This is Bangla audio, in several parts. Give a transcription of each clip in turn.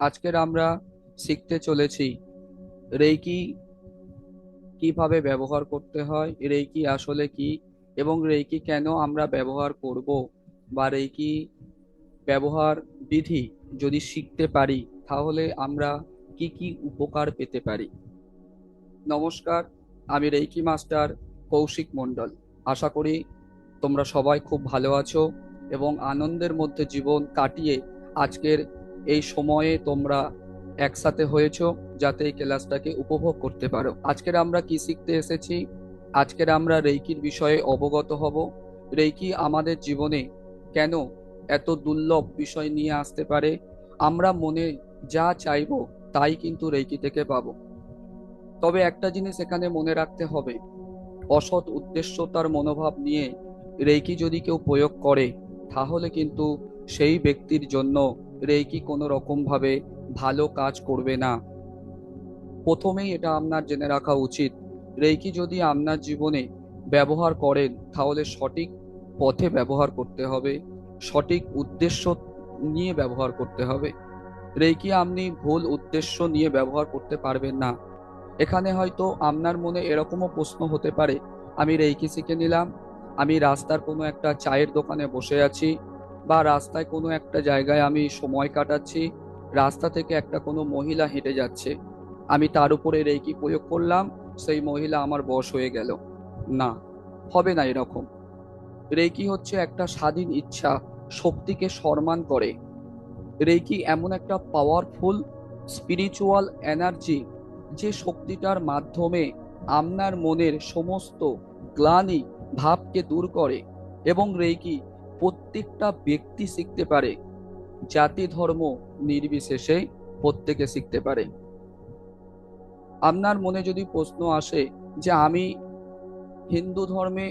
আজকের আমরা শিখতে চলেছি রেইকি কিভাবে ব্যবহার করতে হয়, রেইকি আসলে কি, এবং রেইকি কেন আমরা ব্যবহার করব, বা রেইকি ব্যবহার বিধি যদি শিখতে পারি তাহলে আমরা কি কি উপকার পেতে পারি। নমস্কার, আমি রেইকি মাস্টার কৌশিক মণ্ডল। আশা করি তোমরা সবাই খুব ভালো আছো এবং আনন্দের মধ্যে জীবন কাটিয়ে আজকের এই সময়ে তোমরা একসাথে হয়েছো যাতে এই ক্লাসটাকে উপভোগ করতে পারো। আজকের আমরা কি শিখতে এসেছি? আজকের আমরা রেইকির বিষয়ে অবগত হব। রেইকি আমাদের জীবনে কেন এত দুর্লভ বিষয় নিয়ে আসতে পারে। আমরা মনে যা চাইবো তাই কিন্তু রেইকি থেকে পাবো। তবে একটা জিনিস এখানে মনে রাখতে হবে, অসৎ উদ্দেশ্যতার মনোভাব নিয়ে রেইকি যদি কেউ প্রয়োগ করে তাহলে কিন্তু সেই ব্যক্তির জন্য রেইকি কোনো রকম ভাবে ভালো কাজ করবে না। প্রথমেই এটা আপনার জেনে রাখা উচিত, রেইকি যদি আপনার জীবনে ব্যবহার করেন তাহলে সঠিক পথে ব্যবহার করতে হবে, সঠিক উদ্দেশ্য নিয়ে ব্যবহার করতে হবে। রেইকি আপনি ভুল উদ্দেশ্য নিয়ে ব্যবহার করতে পারবেন না। এখানে হয়তো আপনার মনে এরকমও প্রশ্ন হতে পারে, আমি রেইকি শিখে নিলাম, আমি রাস্তার কোনো একটা চায়ের দোকানে বসে আছি, বা রাস্তায় কোনো একটা জায়গায় আমি সময় কাটাচ্ছি, রাস্তা থেকে একটা কোনো মহিলা হেঁটে যাচ্ছে, আমি তার উপরে রেইকি প্রয়োগ করলাম, সেই মহিলা আমার বশ হয়ে গেল। না, হবে না এরকম। রেইকি হচ্ছে একটা স্বাধীন ইচ্ছা, শক্তিকে সম্মান করে। রেইকি এমন একটা পাওয়ারফুল স্পিরিচুয়াল এনার্জি যে শক্তিটার মাধ্যমে আপনার মনের সমস্ত গ্লানি ভাবকে দূর করে। এবং রেইকি প্রত্যেকটা ব্যক্তি শিখতে পারে, জাতি ধর্ম নির্বিশেষে প্রত্যেকে শিখতে পারে। আপনার মনে যদি প্রশ্ন আসে যে আমি হিন্দু ধর্মে,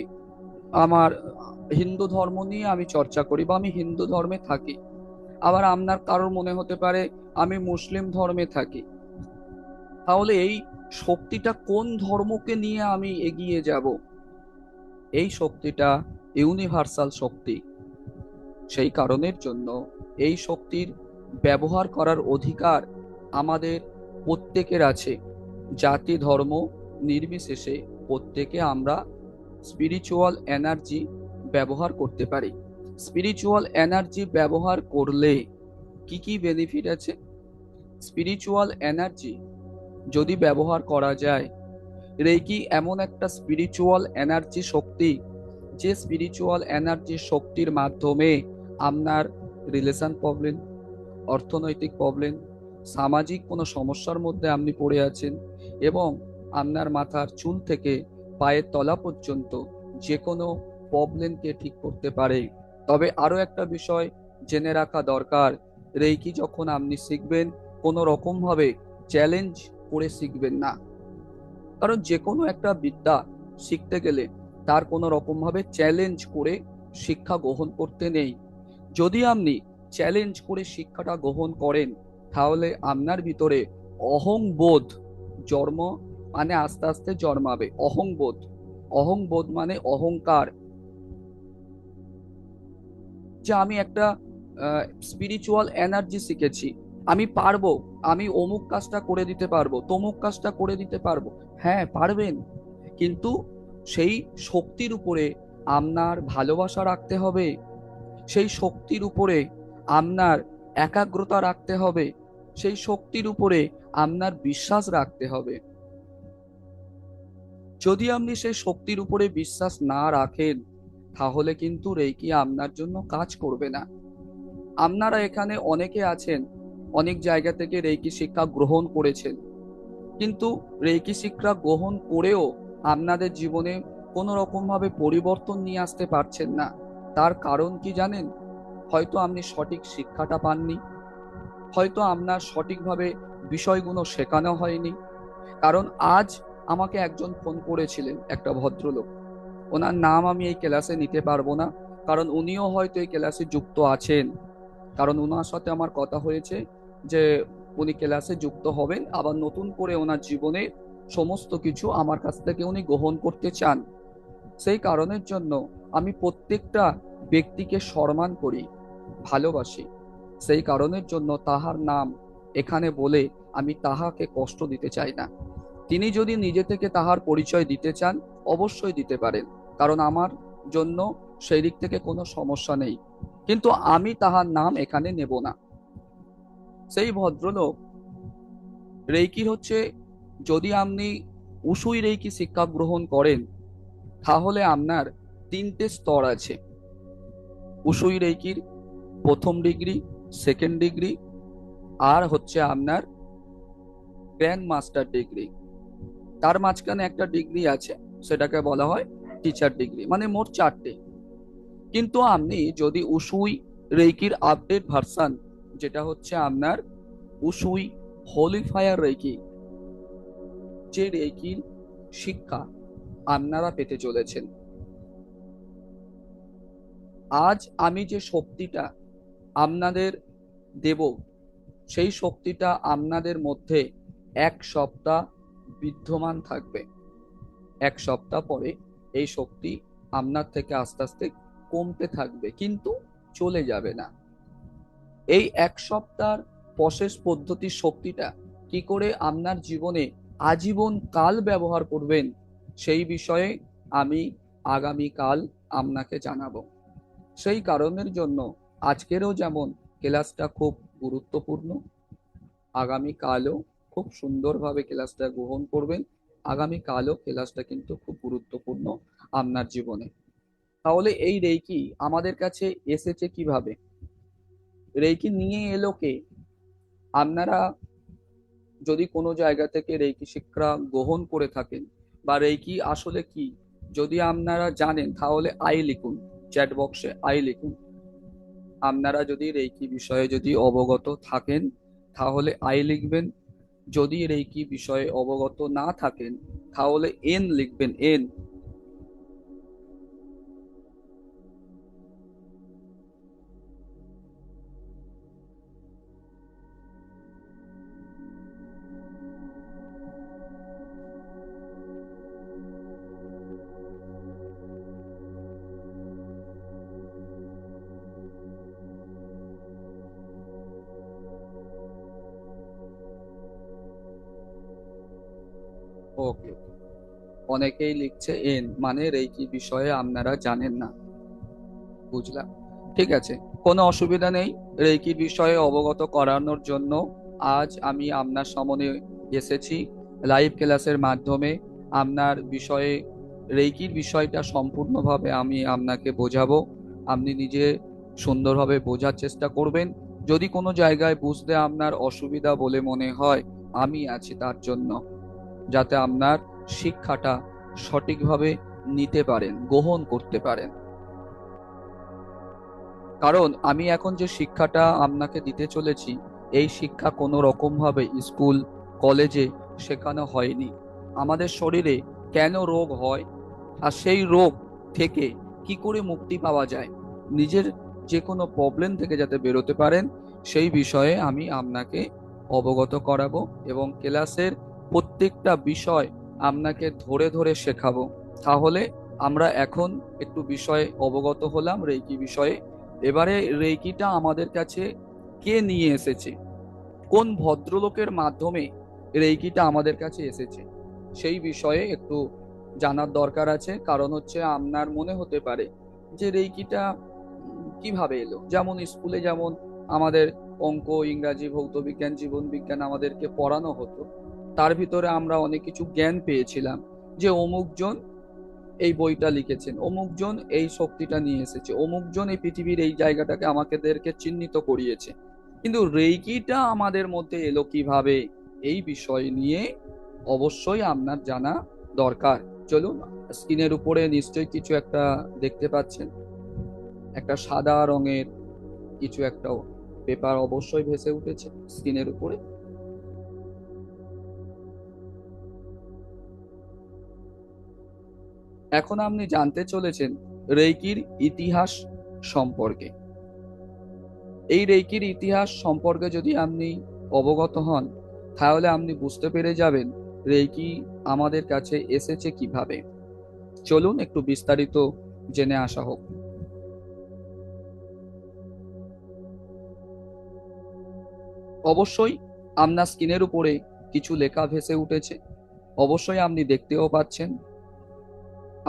আমার হিন্দু ধর্ম নিয়ে আমি চর্চা করি বা আমি হিন্দু ধর্মে থাকি, আবার আপনার কারোর মনে হতে পারে আমি মুসলিম ধর্মে থাকি, তাহলে এই শক্তিটা কোন ধর্মকে নিয়ে আমি এগিয়ে যাব? এই শক্তিটা ইউনিভার্সাল শক্তি। সেই কারণের জন্য এই শক্তির ব্যবহার করার অধিকার আমাদের প্রত্যেকের আছে। জাতি ধর্ম নির্বিশেষে প্রত্যেকে আমরা স্পিরিচুয়াল এনার্জি ব্যবহার করতে পারি। স্পিরিচুয়াল এনার্জি ব্যবহার করলে কি কি বেনিফিট আছে? স্পিরিচুয়াল এনার্জি যদি ব্যবহার করা যায়, রেকি এমন একটা স্পিরিচুয়াল এনার্জি শক্তি যে স্পিরিচুয়াল এনার্জি শক্তির মাধ্যমে আপনার রিলেশন প্রবলেম, অর্থনৈতিক প্রবলেম, সামাজিক কোনো সমস্যার মধ্যে আপনি পড়ে আছেন, এবং আপনার মাথার চুল থেকে পায়ের তলা পর্যন্ত যে কোনো প্রবলেমকে ঠিক করতে পারে। তবে আরো একটা বিষয় জেনে রাখা দরকার, রেইকি যখন আপনি শিখবেন কোনো রকম ভাবে চ্যালেঞ্জ করে শিখবেন না। কারণ যে কোনো একটা বিদ্যা শিখতে গেলে তার কোনো রকম ভাবে চ্যালেঞ্জ করে শিক্ষা গ্রহণ করতে নেই। যদি আপনি চ্যালেঞ্জ করে শিক্ষাটা গ্রহণ করেন তাহলে আপনার ভিতরে অহংবোধ জন্ম মানে আস্তে আস্তে জন্মাবে। অহংবোধ, অহংবোধ মানে অহংকার, যে আমি একটা স্পিরিচুয়াল এনার্জি শিখেছি, আমি পারবো, আমি অমুক কাজটা করে দিতে পারবো, তমুক কাজটা করে দিতে পারবো। হ্যাঁ পারবেন, কিন্তু সেই শক্তির উপরে আপনার ভালোবাসা রাখতে হবে, সেই শক্তির উপরে আপনার একাগ্রতা রাখতে হবে, সেই শক্তির উপরে আপনার বিশ্বাস রাখতে হবে। যদি আপনি সেই শক্তির উপরে বিশ্বাস না রাখেন তাহলে কিন্তু রেকি আপনার জন্য কাজ করবে না। আপনারা এখানে অনেকে আছেন, অনেক জায়গা থেকে রেকি শিক্ষা গ্রহণ করেছেন, কিন্তু রেকি শিক্ষা গ্রহণ করেও আপনাদের জীবনে কোনো রকম ভাবে পরিবর্তন নিয়ে আসতে পারছেন না। তার কারণ কি জানেন? হয়তো আপনি সঠিক শিক্ষাটা পাননি, হয়তো আপনার সঠিকভাবে বিষয়গুলো শেখানো হয়নি। কারণ আজ আমাকে একজন ফোন করেছিলেন, একটা ভদ্রলোক, ওনার নাম আমি এই ক্লাসে নিতে পারবো না, কারণ উনিও হয়তো এই ক্লাসে যুক্ত আছেন। কারণ ওনার সাথে আমার কথা হয়েছে যে উনি ক্লাসে যুক্ত হবেন, আবার নতুন করে ওনার জীবনে সমস্ত কিছু আমার কাছ থেকে উনি গ্রহণ করতে চান। সেই কারণের জন্য আমি প্রত্যেকটা ব্যক্তিকে সম্মান করি, ভালোবাসি। সেই কারণের জন্য তাহার নাম এখানে বলে আমি তাহাকে কষ্ট দিতে চাই না। তিনি যদি নিজে থেকে তাহার পরিচয় দিতে চান, অবশ্যই দিতে পারেন, কারণ আমার জন্য সেই দিক থেকে কোনো সমস্যা নেই, কিন্তু আমি তাহার নাম এখানে নেব না। সেই ভদ্রলোক রেইকির হচ্ছে, যদি আপনি উসুই রেইকি শিক্ষা গ্রহণ করেন, তাহলে আপনার তিনটে স্তর আছে। উসুই রেইকির প্রথম ডিগ্রি, সেকেন্ড ডিগ্রি, আর হচ্ছে আপনার গ্র্যান্ড মাস্টার ডিগ্রি। তার মাঝখানে একটা ডিগ্রি আছে, সেটাকে বলা হয় টিচার ডিগ্রি, মানে মোট চারটে। কিন্তু আপনি যদি উসুই রেইকির আপডেট ভার্সন, যেটা হচ্ছে আপনার উসুই হোলি ফায়ার রেইকি, যে রেইকির শিক্ষা আপনারা পেতে চলেছেন, আজ আমি যে শক্তিটা আপনাদের দেব, সেই শক্তিটা আপনাদের মধ্যে 1 সপ্তাহ বিদ্যমান থাকবে। 1 সপ্তাহ পরে এই শক্তি আপনার থেকে আস্তে আস্তে কমতে থাকবে, কিন্তু চলে যাবে না। এই 1 সপ্তাহের প্রসেস পদ্ধতির শক্তিটা কি করে আপনার জীবনে আজীবন কাল ব্যবহার করবেন, সেই বিষয়ে আমি আগামীকাল আপনাকে জানাবো। সেই কারণের জন্য আজকেরও যেমন ক্লাসটা খুব গুরুত্বপূর্ণ, আগামীকালও খুব সুন্দরভাবে ক্লাসটা গ্রহণ করবেন। আগামীকালও ক্লাসটা কিন্তু খুব গুরুত্বপূর্ণ আপনার জীবনে। তাহলে এই রেইকি আমাদের কাছে এসেছে কিভাবে, রেইকি নিয়ে এলো কে? আপনারা যদি কোনো জায়গা থেকে রেইকি শিক্ষা গ্রহণ করে থাকেন, বা রেইকি আসলে কি যদি আপনারা জানেন, তাহলে আই লিখুন, চ্যাট বক্সে আই লিখুন। আপনারা যদি রেইকি বিষয়ে যদি অবগত থাকেন, তাহলে আই লিখবেন। যদি রেইকি বিষয়ে অবগত না থাকেন, তাহলে এন লিখবেন, এন। ওকে, অনেকেই লিখছে এন, মানে রেইকি বিষয়ে আপনারা জানেন না। বুঝলাম, ঠিক আছে, কোনো অসুবিধা নেই। রেইকি বিষয়ে অবগত করানোর জন্য আজ আমি আপনার সামনে এসেছি লাইভ ক্লাসের মাধ্যমে। আপনার বিষয়ে রেইকির বিষয়টা সম্পূর্ণভাবে আমি আপনাকে বোঝাবো। আপনি নিজে সুন্দরভাবে বোঝার চেষ্টা করবেন। যদি কোনো জায়গায় বুঝতে আপনার অসুবিধা বলে মনে হয়, আমি আছি তার জন্য, যাতে আপনার শিক্ষাটা সঠিকভাবে নিতে পারেন, গ্রহণ করতে পারেন। কারণ আমি এখন যে শিক্ষাটা আপনাকে দিতে চলেছি, এই শিক্ষা কোনো রকম ভাবে স্কুল কলেজে শেখানো হয়নি। আমাদের শরীরে কেন রোগ হয়, আর সেই রোগ থেকে কি করে মুক্তি পাওয়া যায়, নিজের যে কোনো প্রবলেম থেকে যাতে বেরোতে পারেন, সেই বিষয়ে আমি আপনাকে অবগত করাবো, এবং ক্লাসের প্রত্যেকটা বিষয় আপনাকে ধরে ধরে শেখাবো। তাহলে আমরা এখন একটু বিষয়ে অবগত হলাম, রেইকি বিষয়ে। এবারে রেইকিটা আমাদের কাছে কে নিয়ে এসেছে, কোন ভদ্রলোকের মাধ্যমে রেইকিটা আমাদের কাছে এসেছে, সেই বিষয়ে একটু জানার দরকার আছে। কারণ হচ্ছে আপনার মনে হতে পারে যে রেইকিটা কিভাবে এলো। যেমন স্কুলে যেমন আমাদের অঙ্ক, ইংরাজি, ভৌত বিজ্ঞান, জীবন বিজ্ঞান আমাদেরকে পড়ানো হতো, তার ভিতরে আমরা অনেক কিছু জ্ঞান পেয়েছিলাম, যে অমুকজন এই বইটা লিখেছেন, অমুকজন এই শক্তিটা নিয়ে এসেছে, অমুকজন এই পৃথিবীর এই জায়গাটাকে আমাদেরকে চিহ্নিত করিয়েছে। কিন্তু রেইকিটা আমাদের মধ্যে এলো কিভাবে, এই বিষয় নিয়ে অবশ্যই আপনার জানা দরকার। চলুন, স্ক্রিনের উপরে নিশ্চয়ই কিছু একটা দেখতে পাচ্ছেন, একটা সাদা রঙের কিছু একটা পেপার অবশ্যই ভেসে উঠেছে স্ক্রিনের উপরে। এখন আপনি জানতে চলেছেন রেইকির ইতিহাস সম্পর্কে। এই রেইকির ইতিহাস সম্পর্কে যদি আপনি অবগত হন, তাহলে আপনি বুঝতে পেরে যাবেন রেইকি আমাদের কাছে এসেছে কিভাবে। চলুন একটু বিস্তারিত জেনে আসা হোক। অবশ্যই আপনার স্ক্রিনের উপরে কিছু লেখা ভেসে উঠেছে, অবশ্যই আপনি দেখতেও পাচ্ছেন।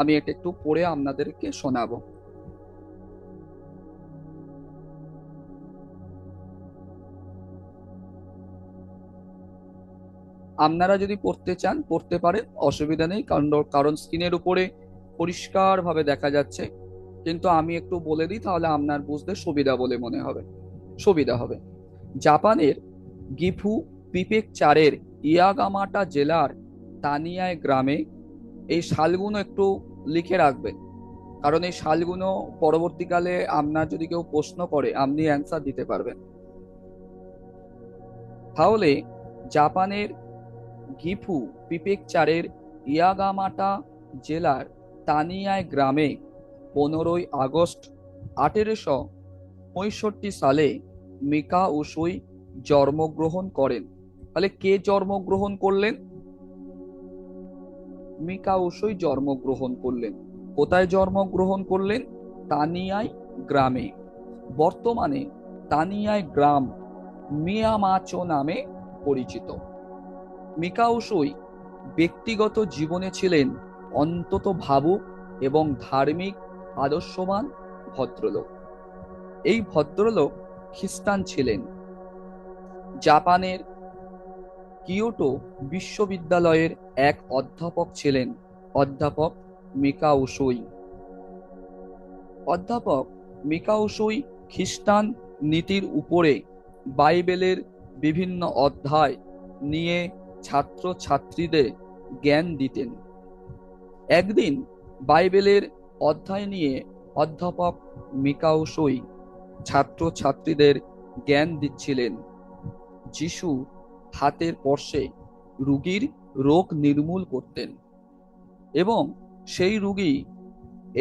আমি এটা একটু পড়ে আপনাদেরকে শোনাবো। আপনারা যদি পড়তে চান পড়তে পারেন, অসুবিধা নেই, কারণ কারণ স্ক্রিনের উপরে পরিষ্কার ভাবে দেখা যাচ্ছে। কিন্তু আমি একটু বলে দিই, তাহলে আপনার বুঝতে সুবিধা হবে। জাপানের গিফু প্রিফেকচারের ইয়াগামাটা জেলার তানিয়ায় গ্রামে, এই সালগুলো একটু লিখে রাখবেন, কারণ এই সালগুলো পরবর্তীকালে আপনার যদি কেউ প্রশ্ন করে আপনি অ্যান্সার দিতে পারবেন। তাহলে জাপানের গিফু প্রিফেকচারের ইয়াগামাটা জেলার তানিয়ায় গ্রামে 15ই আগস্ট 1865 সালে মিকা উসুই জন্মগ্রহণ করেন। তাহলে কে জন্মগ্রহণ করলেন? মিকা উসুই জন্মগ্রহণ করলেন। কোথায় জন্মগ্রহণ করলেন? তানিয়াই গ্রামে। বর্তমানে তানিয়াই গ্রাম মিয়ামাচো নামে পরিচিত। মিকা উসুই ব্যক্তিগত জীবনে ছিলেন অন্তত ভাবুক এবং ধার্মিক আদর্শবান ভদ্রলোক। এই ভদ্রলোক খ্রিস্টান ছিলেন। জাপানের কিয়োটো বিশ্ববিদ্যালয়ের এক অধ্যাপক ছিলেন অধ্যাপক মিকা উসুই। অধ্যাপক মিকা উসুই খ্রিস্টান নীতির উপরে বাইবেলের বিভিন্ন অধ্যায় নিয়ে ছাত্রছাত্রীদের জ্ঞান দিতেন। একদিন বাইবেলের অধ্যায় নিয়ে অধ্যাপক মিকা উসুই ছাত্রছাত্রীদের জ্ঞান দিচ্ছিলেন। যিশু হাতের স্পর্শে রোগীর রোগ নির্মূল করতেন এবং সেই রোগী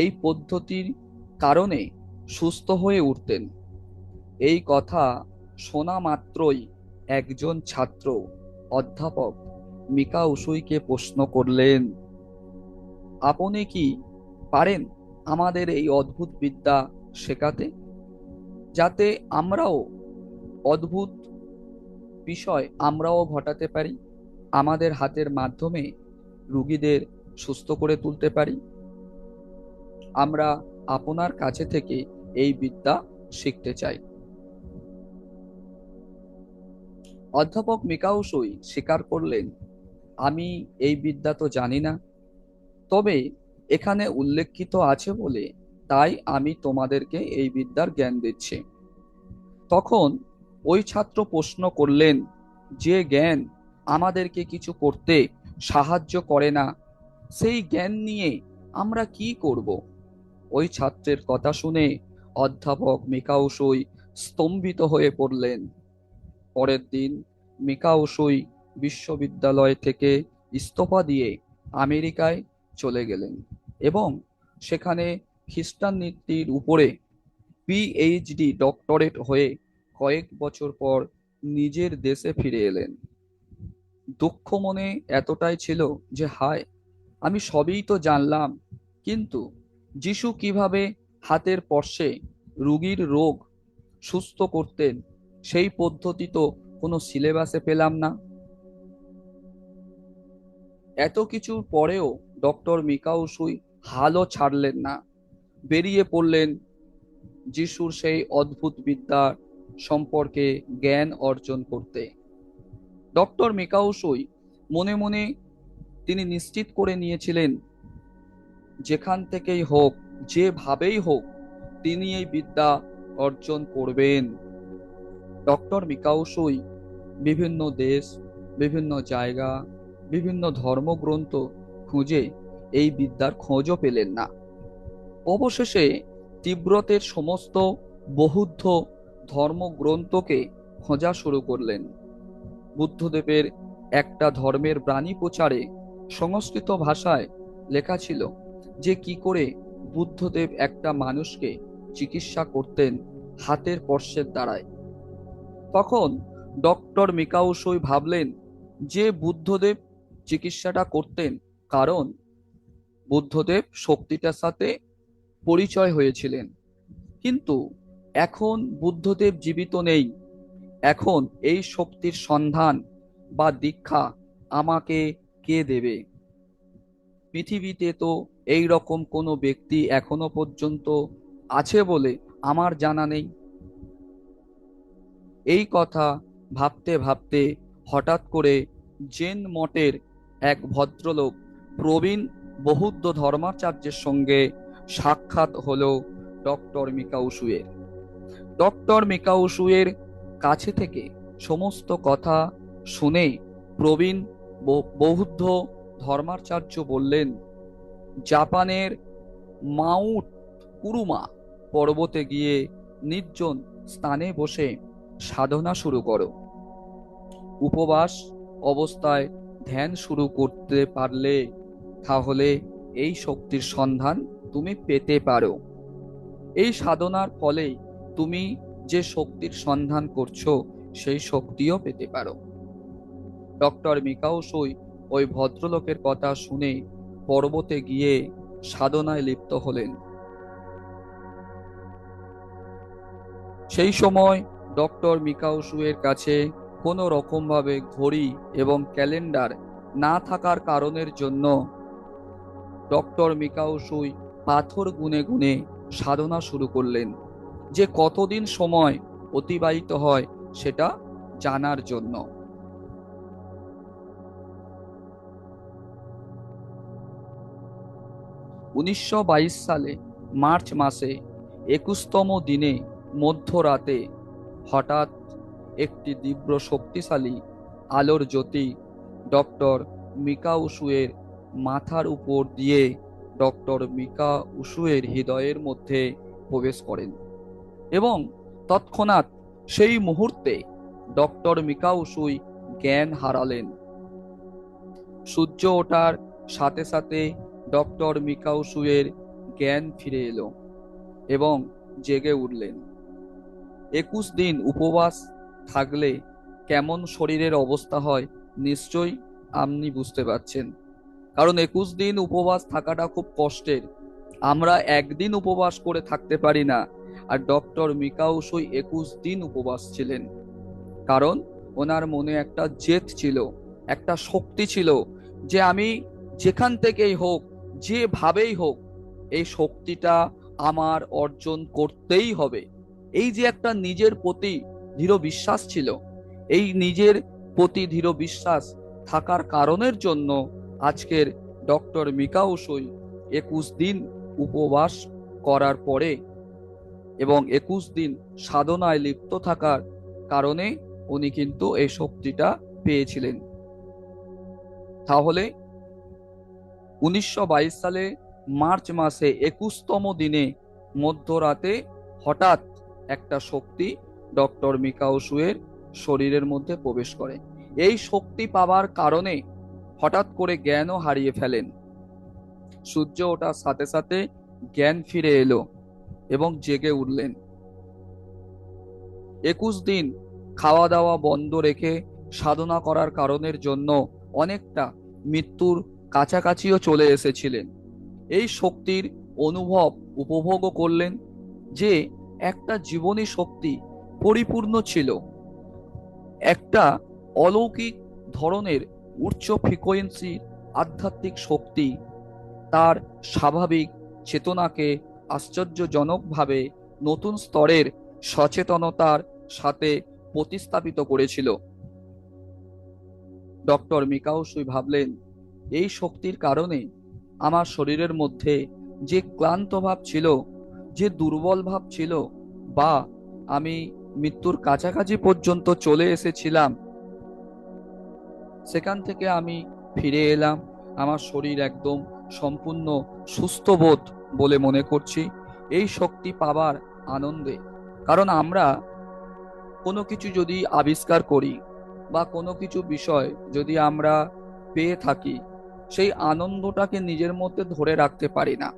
এই পদ্ধতির কারণে সুস্থ হয়ে উঠতেন। এই কথা শোনা মাত্রই একজন ছাত্র অধ্যাপক মিকা উসুইকে প্রশ্ন করলেন, আপনি কি পারেন আমাদের এই অদ্ভুত বিদ্যা শেখাতে, যাতে আমরাও অদ্ভুত বিষয় আমরাও ঘটাতে পারি, আমাদের হাতের মাধ্যমে রোগীদের সুস্থ করে তুলতে পারি? আমরা আপনার কাছে থেকে এই বিদ্যা শিখতে চাই। অধ্যাপক মিকা উসুই স্বীকার করলেন, আমি এই বিদ্যা তো জানি না, তবে এখানে উল্লেখিত আছে বলে তাই আমি তোমাদেরকে এই বিদ্যার জ্ঞান দিচ্ছি। তখন ওই ছাত্র প্রশ্ন করলেন, যে জ্ঞান আমাদেরকে কিছু করতে সাহায্য করে না, সেই জ্ঞান নিয়ে আমরা কি করব? ওই ছাত্রের কথা শুনে অধ্যাপক মিকা উসুই স্তম্ভিত হয়ে পড়লেন। পরের দিন মিকা উসুই বিশ্ববিদ্যালয় থেকে ইস্তফা দিয়ে আমেরিকায় চলে গেলেন এবং সেখানে খ্রিস্টান নীতির উপরে পিএইচডি ডক্টরেট হয়ে কয়েক বছর পর নিজের দেশে ফিরে এলেন। দুঃখ মনে এতটাই ছিল যে হায়, আমি সবই তো জানলাম, কিন্তু যিশু কিভাবে হাতের স্পর্শে রোগীর রোগ সুস্থ করতেন সেই পদ্ধতি তো কোনো সিলেবাসে পেলাম না। এত কিছুর পরেও ডক্টর মিকা উসুই হালও ছাড়লেন না, বেরিয়ে পড়লেন যিশুর সেই অদ্ভুত বিদ্যার সম্পর্কে জ্ঞান অর্জন করতে। ডক্টর মিকা উসুই মনে মনে তিনি নিশ্চিত করে নিয়েছিলেন, যেখান থেকেই হোক, যেভাবেই হোক, তিনি এই বিদ্যা অর্জন করবেন। ডক্টর মিকা উসুই বিভিন্ন দেশ, বিভিন্ন জায়গা, বিভিন্ন ধর্মগ্রন্থ খুঁজে এই বিদ্যার খোঁজও পেলেন না। অবশেষে তিব্বতের সমস্ত বৌদ্ধ ধর্মগ্রন্থকে খোঁজা শুরু করলেন। বুদ্ধদেবের একটা ধর্মের বাণী প্রচারে সংস্কৃত ভাষায় লেখা ছিল যে কি করে বুদ্ধদেব একটা মানুষকে চিকিৎসা করতেন হাতের স্পর্শের দ্বারায়। তখন ডক্টর মিকা উসুই ভাবলেন যে বুদ্ধদেব চিকিৎসাটা করতেন কারণ বুদ্ধদেব শক্তিটার সাথে পরিচয় হয়েছিলেন, কিন্তু এখন বুদ্ধদেব জীবিত নেই, এখন এই শক্তির সন্ধান বা দীক্ষা আমাকে কে দেবে? পৃথিবীতে তো এই রকম কোনো ব্যক্তি এখনো পর্যন্ত আছে বলে আমার জানা নেই। এই কথা ভাবতে ভাবতে হঠাৎ করে জেন মঠের এক ভদ্রলোক প্রবীণ বৌদ্ধ ধর্মাচার্যের সঙ্গে সাক্ষাৎ হলো ডক্টর মিকাউসুয়ের। ডক্টর মিকাউসুয়ের কাছে থেকে সমস্ত কথা শুনে প্রবীণ বৌদ্ধ ধর্মাচার্য বললেন, জাপানের মাউন্ট কুরুমা পর্বতে গিয়ে নির্জন স্থানে বসে সাধনা শুরু করো। উপবাস অবস্থায় ধ্যান শুরু করতে পারলে তাহলে এই শক্তির সন্ধান তুমি পেতে পারো। এই সাধনার ফলে তুমি যে শক্তির সন্ধান করছো সেই শক্তিও পেতে পারো। ডক্টর মিকাওসুই ওই ভদ্রলোকের কথা শুনে পর্বতে গিয়ে সাধনায় লিপ্ত হলেন। সেই সময় ডক্টর মিকাওসুয়ের কাছে কোনো রকমভাবে ঘড়ি এবং ক্যালেন্ডার না থাকার কারণের জন্য ডক্টর মিকাওসুই পাথর গুনে গুনে সাধনা শুরু করলেন, যে কতদিন সময় অতিবাহিত হয় সেটা জানার জন্য। 1922 সালে মার্চ মাসে 21তম দিনে মধ্যরাতে হঠাৎ একটি তীব্র শক্তিশালী আলোর জ্যোতি ডক্টর মিকাউসুয়ের মাথার উপর দিয়ে ডক্টর মিকাউসুয়ের হৃদয়ের মধ্যে প্রবেশ করেন এবং তৎক্ষণাৎ সেই মুহূর্তে ডক্টর মিকাউসুই জ্ঞান হারালেন। সূর্য ওঠার সাথে সাথে ডক্টর মিকাউসুয়ের জ্ঞান ফিরে এলো এবং জেগে উঠলেন। 21 দিন উপবাস থাকলে কেমন শরীরের অবস্থা হয় নিশ্চয়ই আপনি বুঝতে পারছেন, কারণ 21 দিন উপবাস থাকাটা খুব কষ্টের। আমরা একদিন উপবাস করে থাকতে পারি না, আর ডক্টর মিকাউসুই 21 দিন উপবাস ছিলেন, কারণ ওনার মনে একটা জেদ ছিল, একটা শক্তি ছিল যে আমি যেখান থেকেই হোক, যেভাবেই হোক, এই শক্তিটা আমার অর্জন করতেই হবে। এই যে একটা নিজের প্রতি দৃঢ় বিশ্বাস ছিল, এই নিজের প্রতি দৃঢ় বিশ্বাস থাকার কারণের জন্য আজকের ডক্টর মিকাউসুই 21 দিন উপবাস করার পরে এবং 21 দিন সাধনায় লিপ্ত থাকার কারণে উনি কিন্তু এই শক্তিটা পেয়েছিলেন। তাহলে 1922 সালে মার্চ মাসে 21তম দিনে মধ্যরাতে হঠাৎ একটা শক্তি ডক্টর মিকাউসুয়ের শরীরের মধ্যে প্রবেশ করে। এই শক্তি পাওয়ার কারণে হঠাৎ করে জ্ঞানও হারিয়ে ফেলেন। সূর্য ওঠার সাথে সাথে জ্ঞান ফিরে এলো এবং জেগে উঠলেন। 21 দিন খাওয়া দাওয়া বন্ধ রেখে সাধনা করার কারণের জন্য অনেকটা মৃত্যুর কাছাকাছিও চলে এসেছিলেন। এই শক্তির অনুভব উপভোগও করলেন, যে একটা জীবনী শক্তি পরিপূর্ণ ছিল, একটা অলৌকিক ধরনের উচ্চ ফ্রিকোয়েন্সির আধ্যাত্মিক শক্তি তার স্বাভাবিক চেতনাকে আশ্চর্যজনকভাবে নতুন স্তরের সচেতনতার সাথে প্রতিস্থাপিত করেছিল। ডক্টর মিকাউসুই ভাবলেন, এই শক্তির কারণে আমার শরীরের মধ্যে যে ক্লান্ত ভাব ছিল, যে দুর্বল ভাব ছিল, বা আমি মৃত্যুর কাছাকাছি পর্যন্ত চলে এসেছিলাম, সেখান থেকে আমি ফিরে এলাম। আমার শরীর একদম সম্পূর্ণ সুস্থ বোধ বলে মনে করছি এই শক্তি পাবার আনন্দে। কারণ আমরা কোনো কিছু যদি আবিষ্কার করি বা কোনো কিছু বিষয় যদি আমরা পেয়ে থাকি, সেই আনন্দটাকে নিজের মধ্যে ধরে রাখতে পারি না।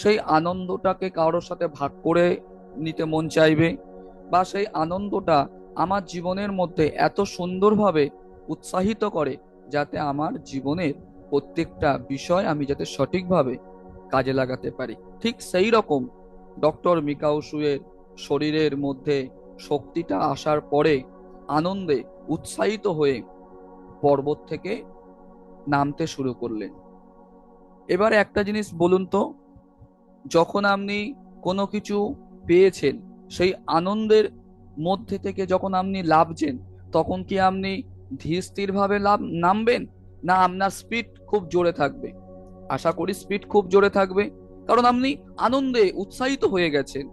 সেই আনন্দটাকে কারোর সাথে ভাগ করে নিতে মন চাইবে, বা সেই আনন্দটা আমার জীবনের মধ্যে এত সুন্দরভাবে উৎসাহিত করে যাতে আমার জীবনের প্রত্যেকটা বিষয় আমি যাতে সঠিকভাবে কাজে লাগাতে পারি। ঠিক সেই রকম ডক্টর মিকাউসুয়ের শরীরের মধ্যে শক্তিটা আসার পরে আনন্দে উৎসাহিত হয়ে পর্বত থেকে নামতে শুরু করলেন। এবারে একটা জিনিস বলুন তো, যখন আপনি কোনো কিছু পেয়েছেন, সেই আনন্দের মধ্যে থেকে যখন আপনি লাফছেন, তখন কি আপনি ধীর স্থির ভাবে নামবেন, না আপনার স্পিড খুব জোরে থাকবে? আশা করি স্পিড খুব জোরে থাকবে, কারণ আপনি আনন্দে উৎসাহিত হয়ে গেছেন।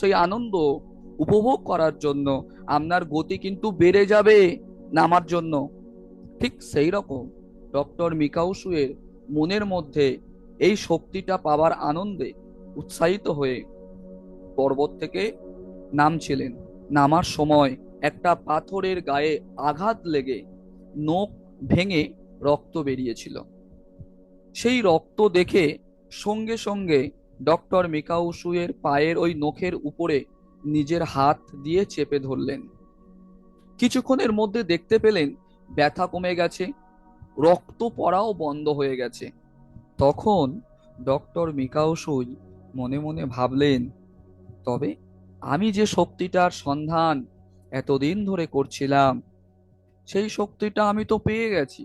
সেই আনন্দ উপভোগ করার জন্য আপনার গতি কিন্তু বেড়ে যাবে নামার জন্য। ঠিক সেই রকম ডক্টর মিকাউসুয়ের মনের মধ্যে এই শক্তিটা পাওয়ার আনন্দে উৎসাহিত হয়ে পর্বত থেকে নামছিলেন। নামার সময় একটা পাথরের গায়ে আঘাত লেগে নখ ভেঙে রক্ত বেরিয়েছিল। সেই রক্ত দেখে সঙ্গে সঙ্গে ডক্টর মিকাউসুয়ের পায়ের ওই নখের উপরে নিজের হাত দিয়ে চেপে ধরলেন। কিছুক্ষণের মধ্যে দেখতে পেলেন ব্যথা কমে গেছে, রক্ত পড়াও বন্ধ হয়ে গেছে। তখন ডক্টর মিকাওসুই মনে মনে ভাবলেন, তবে আমি যে শক্তিটার সন্ধান এতদিন ধরে করছিলাম, সেই শক্তিটা আমি তো পেয়ে গেছি।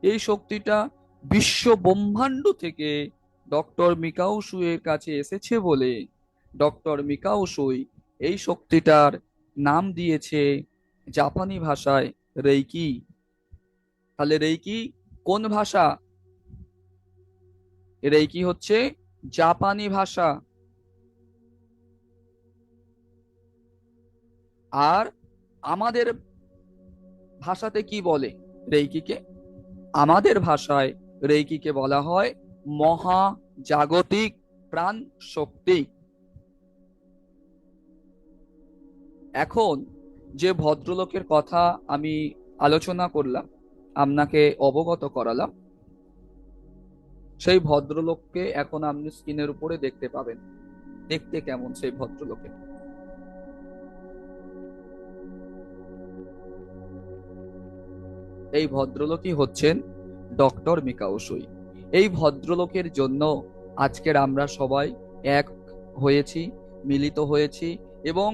এই শক্তিটা বিশ্ব ব্রহ্মাণ্ড থেকে ডক্টর মিকাওসুয়ের কাছে এসেছে বলে ডক্টর মিকাওসুই এই শক্তিটার নাম দিয়েছে জাপানি ভাষায় রেইকি। তাহলে রেইকি কোন ভাষা? রেইকি হচ্ছে জাপানি ভাষা। আর আমাদের ভাষাতে কি বলে রেইকিকে? আমাদের ভাষায় রেইকিকে বলা হয় মহাজাগতিক প্রাণ শক্তি। এখন যে ভদ্রলোকের কথা আমি আলোচনা করলাম, আপনাকে অবগত করালাম, সেই ভদ্রলোককে এখন আপনি স্ক্রিনের উপরে দেখতে পাবেন। দেখতে কেমন সেই ভদ্রলোকে? এই ভদ্রলোকই হচ্ছেন ডক্টর মিকাওসুই। এই ভদ্রলোকের জন্য আজকের আমরা সবাই এক হয়েছি, মিলিত হয়েছি, এবং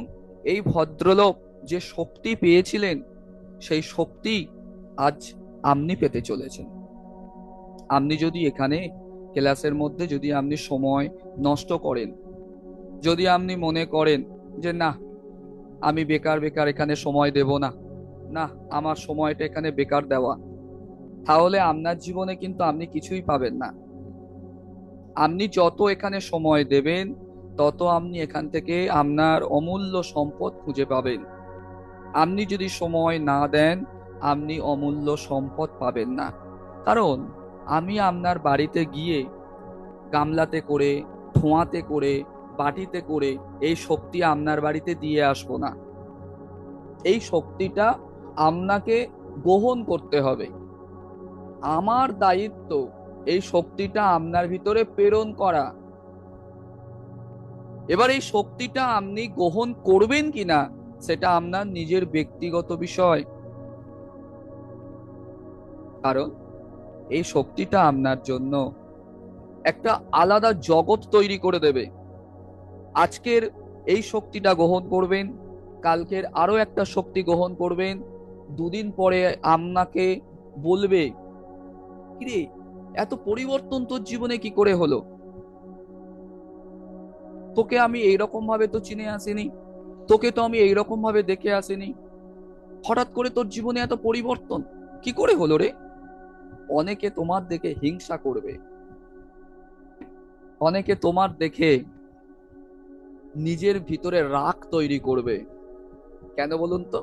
এই ভদ্রলোক যে শক্তি পেয়েছিলেন, সেই শক্তি আজ আপনি পেতে চলেছেন। আপনি যদি এখানে ক্লাসের মধ্যে যদি আপনি সময় নষ্ট করেন, যদি আপনি মনে করেন যে না, আমি বেকার বেকার এখানে সময় দেব না, না আমার সময়টা এখানে বেকার দেওয়া, তাহলে আপনার জীবনে কিন্তু আপনি কিছুই পাবেন না। আপনি যত এখানে সময় দেবেন, তত আপনি এখান থেকে আপনার অমূল্য সম্পদ খুঁজে পাবেন। আপনি যদি সময় না দেন, আপনি অমূল্য সম্পদ পাবেন না। কারণ আমি আপনার বাড়িতে গিয়ে গামলাতে করে, ধোঁয়াতে করে, বাটিতে করে এই শক্তি আপনার বাড়িতে দিয়ে আসবো না। এই শক্তিটা আপনাকে গ্রহণ করতে হবে। আমার দায়িত্ব এই শক্তিটা আপনার ভিতরে প্রেরণ করা। এবার এই শক্তিটা আপনি গ্রহণ করবেন কিনা, সেটা আপনার নিজের ব্যক্তিগত বিষয়। কারণ এই শক্তিটা আপনার জন্য একটা আলাদা জগৎ তৈরি করে দেবে। আজকের এই শক্তিটা গ্রহণ করবেন, কালকের আরো একটা শক্তি গ্রহণ করবেন, দুদিন পরে আপনাকে বলবে, কিরে এত পরিবর্তন তোর জীবনে কি করে হলো? তোকে আমি এইরকম ভাবে তো চিনে আসিনি, তোকে তো আমি এইরকম ভাবে দেখে আসিনি, হঠাৎ করে তোর জীবনে এত পরিবর্তন কি করে হলো রে? অনেকে তোমার দেখে হিংসা করবে, অনেকে তোমার দেখে নিজের ভিতরে রাগ তৈরি করবে। কেন বলুন তো?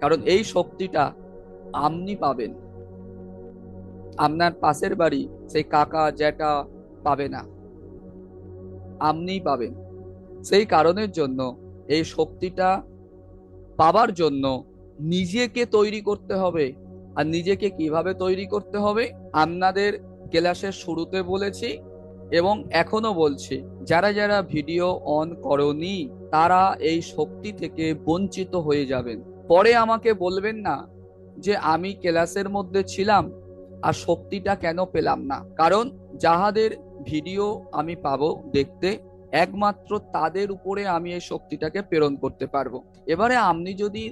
কারণ এই শক্তিটা আপনি পাবেন, আপনার পাশের বাড়ি সেই কাকা জ্যাঠা পাবে না, আপনিই পাবেন। সেই কারণের জন্য এই শক্তিটা পাবার জন্য নিজেকে তৈরি করতে হবে। আর নিজেকে কিভাবে তৈরি করতে হবে, আপনাদের ক্লাসের শুরুতে বলেছি এবং এখনো বলছি, যারা যারা ভিডিও অন করনি তারা এই শক্তি থেকে বঞ্চিত হয়ে যাবেন। পরে আমাকে বলবেন না যে আমি ক্লাসের মধ্যে ছিলাম আর শক্তিটা কেন পেলাম না। কারণ যাহাদের ভিডিও আমি পাবো দেখতে, একমাত্র তাদের উপরে আমি এই শক্তিটাকে প্রেরণ করতে পারবো। এবারে আপনি যদি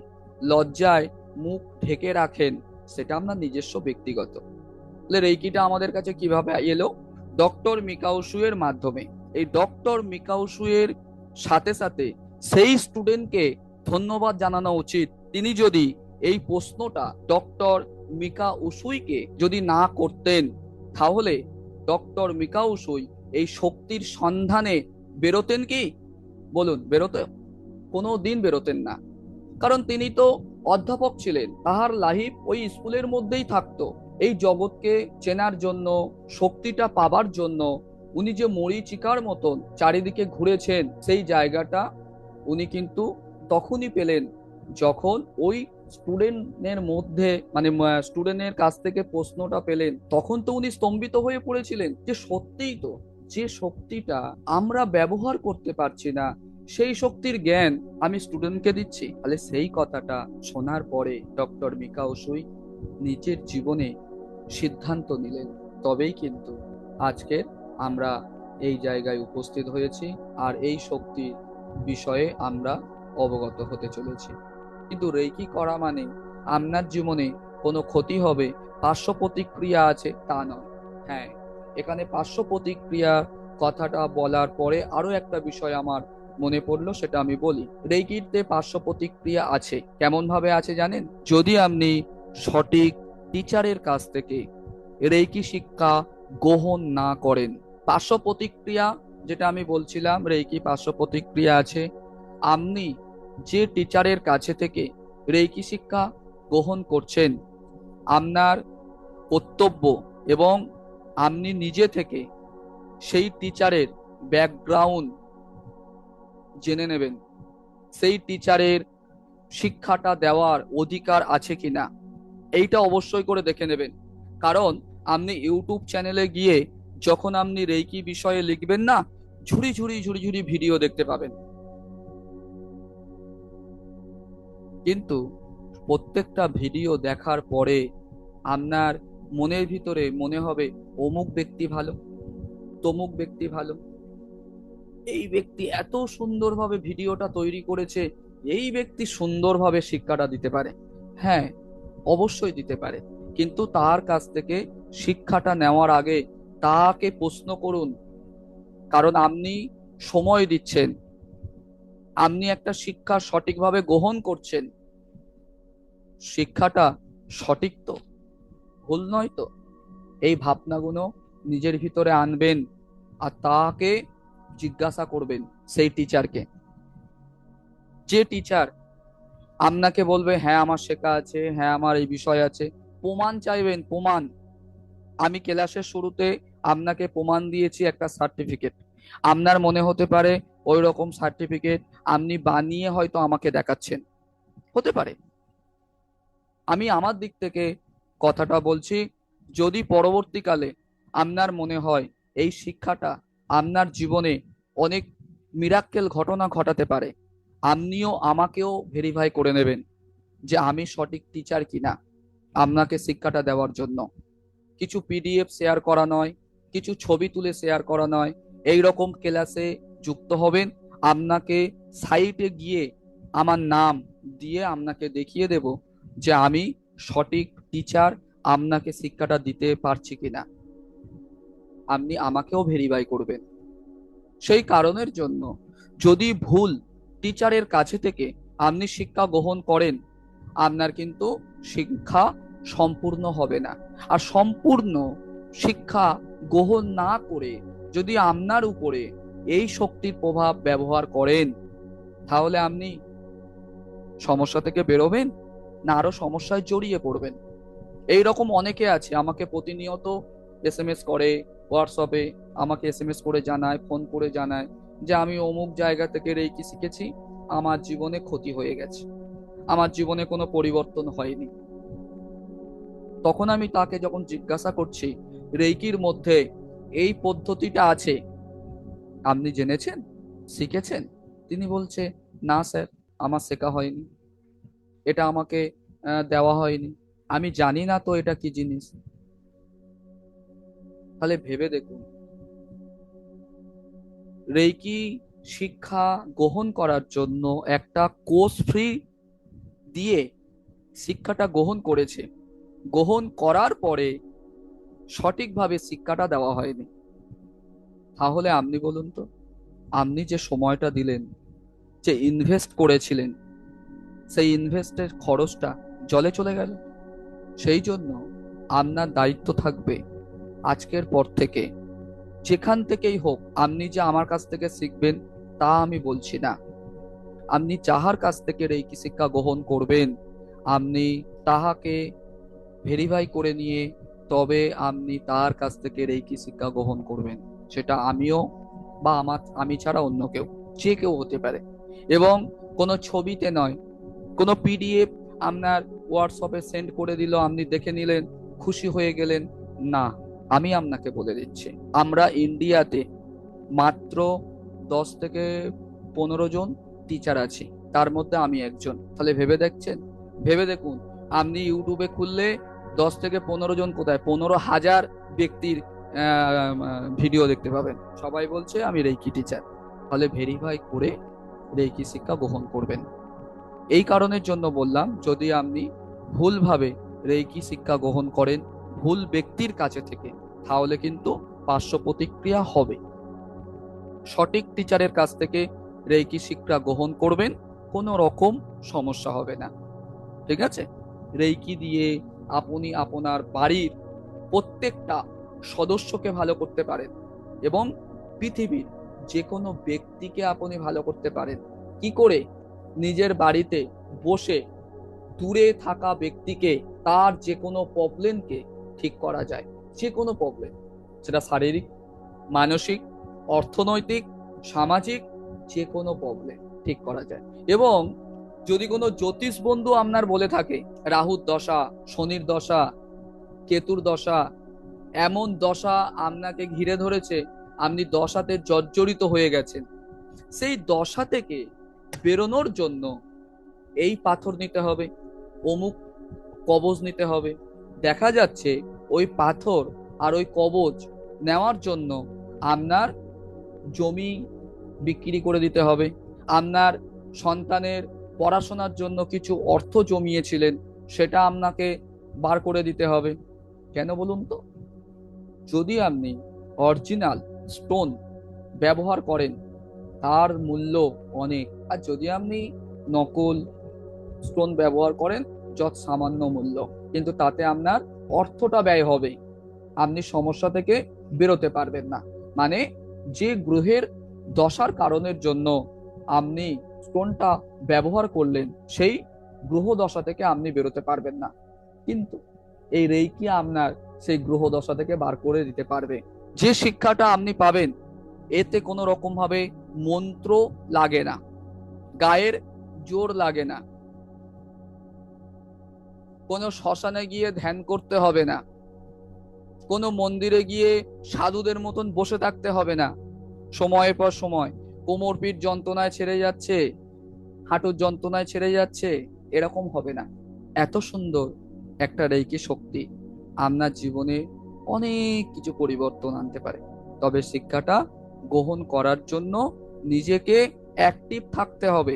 লজ্জায় মুখ ঢেকে রাখেন, সেটা আপনার নিজস্ব ব্যক্তিগত। তাহলে রেইকিটা আমাদের কাছে কিভাবে এলো? ডক্টর মিকাওসু এর মাধ্যমে। এই ডক্টর মিকাওসু এর সাথে সাথে সেই স্টুডেন্টকে ধন্যবাদ জানানো উচিত, তিনি যদি এই প্রশ্নটা ডক্টর মিকাওসুইকে যদি না করতেন, তাহলে ডক্টর মিকাওসুই এই শক্তির সন্ধানে বেরোতেন কি? বলুন, বেরোতেন? কোনো দিন বেরোতেন না। কারণ তিনি তো অধ্যাপক ছিলেন, তাহার লাইফ ওই স্কুলের মধ্যেই থাকতো। এই জগৎকে চেনার জন্য, শক্তিটা পাবার জন্য উনি যে মরীচিকার মতন চারিদিকে ঘুরেছেন, সেই জায়গাটা উনি কিন্তু তখনই পেলেন যখন ওই স্টুডেন্টের মধ্যে, মানে স্টুডেন্টের কাছ থেকে প্রশ্নটা পেলেন। তখন তো উনি স্তম্ভিত হয়ে পড়েছিলেন যে সত্যিই তো, যে শক্তিটা আমরা ব্যবহার করতে পারছি না, সেই শক্তির জ্ঞান আমি স্টুডেন্টকে দিচ্ছি। তাহলে সেই কথাটা শোনার পরে ডক্টর মিকাওসুই নিজের জীবনে সিদ্ধান্ত নিলেন। তবেই কিন্তু আজকের আমরা এই জায়গায় উপস্থিত হয়েছি আর এই শক্তির বিষয়ে আমরা অবগত হতে চলেছি। কিন্তু রেকি করা মানে আপনার জীবনে কোনো ক্ষতি হবে, পার্শ্ব প্রতিক্রিয়া আছে, তা নয়। হ্যাঁ, এখানে পার্শ্ব প্রতিক্রিয়া কথাটা বলার পরে আরো একটা বিষয় আমার মনে পড়লো, সেটা আমি বলি। রেকিতে পার্শ্ব প্রতিক্রিয়া আছে। কেমন ভাবে আছে জানেন? যদি আপনি সঠিক টিচারের কাছ থেকে রেকি শিক্ষা গ্রহণ না করেন, পার্শ্ব প্রতিক্রিয়া যেটা আমি বলছিলাম, রেকি পার্শ্ব প্রতিক্রিয়া আছে। আপনি যে টিচারের কাছে থেকে রেকি শিক্ষা গ্রহণ করছেন, আপনার কর্তব্য এবং আপনি নিজে থেকে সেই টিচারের ব্যাকগ্রাউন্ড জেনে নেবেন, সেই টিচারের শিক্ষাটা দেওয়ার অধিকার আছে কিনা, এইটা অবশ্যই করে দেখে নেবেন। কারণ আপনি ইউটিউব চ্যানেলে গিয়ে যখন আপনি রেকি বিষয়ে লিখবেন না, ঝুড়ি ঝুড়ি ঝুড়ি ঝুড়ি ভিডিও দেখতে পাবেন, কিন্তু প্রত্যেকটা ভিডিও দেখার পরে আপনার মনের ভিতরে মনে হবে অমুক ব্যক্তি ভালো, তমুক ব্যক্তি ভালো, এই ব্যক্তি এত সুন্দরভাবে ভিডিওটা তৈরি করেছে, এই ব্যক্তি সুন্দরভাবে শিক্ষাটা দিতে পারে। হ্যাঁ, অবশ্যই দিতে পারে, কিন্তু তার কাছ থেকে শিক্ষাটা নেওয়ার আগে তাকে প্রশ্ন করুন। কারণ আপনি সময় দিচ্ছেন, আপনি একটা শিক্ষা সঠিকভাবে গ্রহণ করছেন, শিক্ষাটা সঠিক তো, ভুল নয় তো? এই ভাবনাগুলো নিজের ভিতরে আনবেন আর তাকে জিজ্ঞাসা করবেন, সেই টিচারকে। যে টিচার আপনাকে বলবে হ্যাঁ আমার শেখা আছে, হ্যাঁ আমার এই বিষয় আছে, প্রমাণ চাইবেন, প্রমাণ। আমি ক্লাসের শুরুতে আপনাকে প্রমাণ দিয়েছি একটা সার্টিফিকেট, আপনার মনে হতে পারে ওই রকম সার্টিফিকেট আপনি বানিয়ে হয়তো আমাকে দেখাচ্ছেন, হতে পারে। আমি আমার দিক থেকে কথাটা বলছি, যদি পরবর্তীকালে আপনার মনে হয় এই শিক্ষাটা আপনার জীবনে অনেক মিরাক্কেল ঘটনা ঘটাতে পারে, আপনিও আমাকেও ভেরিফাই করে নেবেন যে আমি সঠিক টিচার কিনা আপনাকে শিক্ষাটা দেওয়ার জন্য। কিছু পিডিএফ শেয়ার করা নয়, কিছু ছবি তুলে শেয়ার করা নয়, এই রকম ক্লাসে যুক্ত হবেন। আপনাকে সাইটে গিয়ে আমার নাম দিয়ে আপনাকে দেখিয়ে দেব যে আমি সঠিক টিচার, আপনাকে শিক্ষাটা দিতে পারছি কিনা, আপনি আমাকেও ভেরিফাই করবেন। সেই কারণের জন্য যদি ভুল টিচারের কাছে থেকে আপনি শিক্ষা গ্রহণ করেন, আপনার কিন্তু শিক্ষা সম্পূর্ণ হবে না। আর সম্পূর্ণ শিক্ষা গ্রহণ না করে যদি আপনার উপরে এই শক্তির প্রভাব ব্যবহার করেন, তাহলে আপনি সমস্যা থেকে বেরোবেন না আরো সমস্যায় জড়িয়ে পড়বেন। এই রকম অনেকে আছে, আমাকে প্রতিনিয়ত এসএমএস করে, হোয়াটসঅ্যাপে আমাকে এসএমএস করে জানায়, ফোন করে জানায় যে আমি অমুক জায়গা থেকে রেকি শিখেছি, আমার জীবনে ক্ষতি হয়ে গেছে, আমার জীবনে কোনো পরিবর্তন হয়নি। তখন আমি তাকে যখন জিজ্ঞাসা করছি রেকির মধ্যে এই পদ্ধতিটা আছে, আপনি জেনেছেন, শিখেছেন? তিনি বলছে না স্যার, আমার শেখা হয়নি, এটা আমাকে দেওয়া হয়নি, আমি জানি না তো এটা কি জিনিস। তাহলে ভেবে দেখুন, রেইকি শিক্ষা গ্রহণ করার জন্য একটা কোর্স ফ্রি দিয়ে শিক্ষাটা গ্রহণ করেছে। গ্রহণ করার পরে সঠিকভাবে শিক্ষাটা দেওয়া হয়নি। তাহলে আপনি বলুন তো, আপনি যে সময়টা দিলেন, যে ইনভেস্ট করেছিলেন, সেই ইনভেস্টের খরচটা জলে চলে গেল। সেই জন্য আপনার দায়িত্ব থাকবে আজকের পর থেকে, যেখান থেকেই হোক, আপনি যে আমার কাছ থেকে শিখবেন তা আমি বলছি না। আপনি যাহার কাছ থেকে রেইকি শিক্ষা গ্রহণ করবেন, আপনি তাহাকে ভেরিফাই করে নিয়ে তবে আপনি তার কাছ থেকে রেইকি শিক্ষা গ্রহণ করবেন। সেটা আমিও বা আমি ছাড়া অন্য কেউ, যে কেউ হতে পারে। এবং কোনো ছবিতে নয়, কোনো পিডিএফ আপনার হোয়াটসঅ্যাপে সেন্ড করে দিল, আপনি দেখে নিলেন, খুশি হয়ে গেলেন, না। আমি আপনাকে বলে দিচ্ছি, আমরা ইন্ডিয়াতে মাত্র 10 থেকে 15 জন টিচার আছি, তার মধ্যে আমি একজন। তাহলে ভেবে দেখুন, আপনি ইউটিউবে খুললে 10 থেকে 15 জন কোথায়, 15,000 ব্যক্তির ভিডিও দেখতে পাবেন, সবাই বলছে আমি রেইকি টিচার। তাহলে ভেরিফাই করে রেইকি শিক্ষা গ্রহণ করবেন। এই কারণের জন্য বললাম, যদি আপনি ভুলভাবে রেইকি শিক্ষা গ্রহণ করেন ভুল ব্যক্তির কাছে থেকে, তাহলে কিন্তু পার্শ্ব প্রতিক্রিয়া হবে। সঠিক টিচারের কাছ থেকে রেইকি শিক্ষা গ্রহণ করবেন, কোনো রকম সমস্যা হবে না। ঠিক আছে? রেইকি দিয়ে আপনি আপনার বাড়ির প্রত্যেকটা সদস্যকে ভালো করতে পারেন এবং পৃথিবীর যে কোনো ব্যক্তিকে আপনি ভালো করতে পারেন। কি করে? নিজের বাড়িতে বসে দূরে থাকা ব্যক্তিকে তার যে কোনো প্রবলেমকে ঠিক করা যায়। যে কোনো প্রবলেম, সেটা শারীরিক, মানসিক, অর্থনৈতিক, সামাজিক, যে কোনো প্রবলেম ঠিক করা যায়। এবং যদি কোনো জ্যোতিষ বন্ধু আপনার বলে থাকে রাহুর দশা, শনির দশা, কেতুর দশা, এমন দশা আপনাকে ঘিরে ধরেছে, আপনি দশাতে জর্জরিত হয়ে গেছেন, সেই দশা থেকে বেরোনোর জন্য এই পাথর নিতে হবে, অমুক কবজ নিতে হবে। দেখা যাচ্ছে ওই পাথর আর ওই কবজ নেওয়ার জন্য আপনার জমি বিক্রি করে দিতে হবে, আপনার সন্তানের পড়াশোনার জন্য কিছু অর্থ জমিয়েছিলেন সেটা আপনাকে বার করে দিতে হবে। কেন বলুন তো? যদি আপনি অরিজিনাল স্টোন ব্যবহার করেন তার মূল্য অনেক, আর যদি আপনি নকল স্টোন ব্যবহার করেন যত সামান্য মূল্য, কিন্তু তাতে আপনার অর্থটা ব্যয় হবে, আপনি সমস্যা থেকে বেরোতে পারবেন না। মানে যে গ্রহের দশার কারণের জন্য আপনি স্টোনটা ব্যবহার করলেন, সেই গ্রহ দশা থেকে আপনি বেরোতে পারবেন না, কিন্তু এই রেইকি আপনার সেই গ্রহ দশা থেকে বার করে দিতে পারবে। যে শিক্ষাটা আপনি পাবেন, এতে কোনো রকম ভাবে মন্ত্র লাগে না, গায়ের জোর লাগে না, কোনো শ্মশানে গিয়ে ধ্যান করতে হবে না, কোনো মন্দিরে গিয়ে সাধুদের মতন বসে থাকতে হবে না, সময়ের পর সময় কোমর পিঠ যন্ত্রণায় ছেড়ে যাচ্ছে, হাঁটুর যন্ত্রণায় ছেড়ে যাচ্ছে, এরকম হবে না। এত সুন্দর একটা রেইকি শক্তি আপনার জীবনে অনেক কিছু পরিবর্তন আনতে পারে। তবে শিক্ষাটা গ্রহণ করার জন্য নিজেকে অ্যাক্টিভ থাকতে হবে।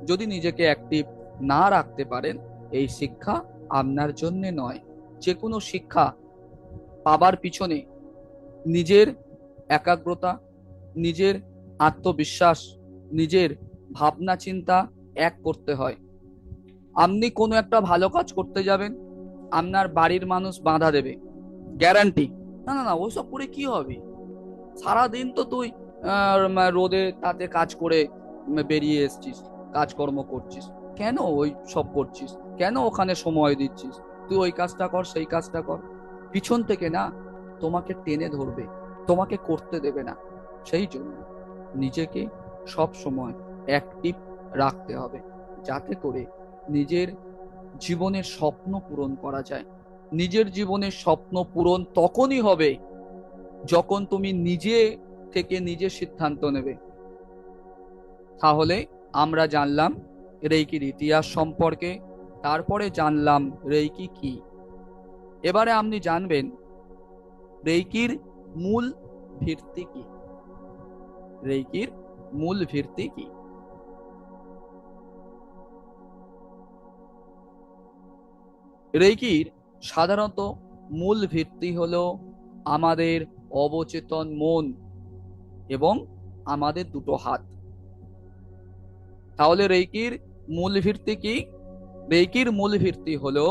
যদি নিজেকে অ্যাক্টিভ না রাখতে পারেন, এই শিক্ষা আপনার জন্য নয়। যে কোনো শিক্ষা পাবার পিছনে নিজের একাগ্রতা, নিজের আত্মবিশ্বাস, নিজের ভাবনা চিন্তা এক করতে হয়। আপনি কোনো একটা ভালো কাজ করতে যাবেন, আপনার বাড়ির মানুষ বাধা দেবে, গ্যারান্টি, না না না ওইসব করে কি হবে, সারাদিন তো তুই রোদে তাতে কাজ করে বেরিয়ে এসছিস, কাজকর্ম করছিস, কেন ওই সব করছিস, কেন ওখানে সময় দিচ্ছিস, তুই ওই কাজটা কর, সেই কাজটা কর। পিছন থেকে না, তোমাকে টেনে ধরবে, তোমাকে করতে দেবে না। সেই জন্য নিজেকে সব সময় অ্যাক্টিভ রাখতে হবে, যাতে করে নিজের জীবনের স্বপ্ন পূরণ করা যায়। নিজের জীবনের স্বপ্ন পূরণ তখনই হবে যখন তুমি নিজে থেকে নিজে সিদ্ধান্ত নেবে। তাহলে আমরা জানলাম রেইকির ইতিহাস সম্পর্কে, তারপরে জানলাম রেইকি কি। এবারে আপনি জানবেন রেইকির মূল ভিত্তি কি। রেইকির মূল ভিত্তি কি? রেইকির সাধারণত মূল ভিত্তি হলো আমাদের অবচেতন মন এবং আমাদের দুটো হাত। তাহলে রেইকির মূল ভিত্তি কি? রেইকির মূল ভিত্তি হলো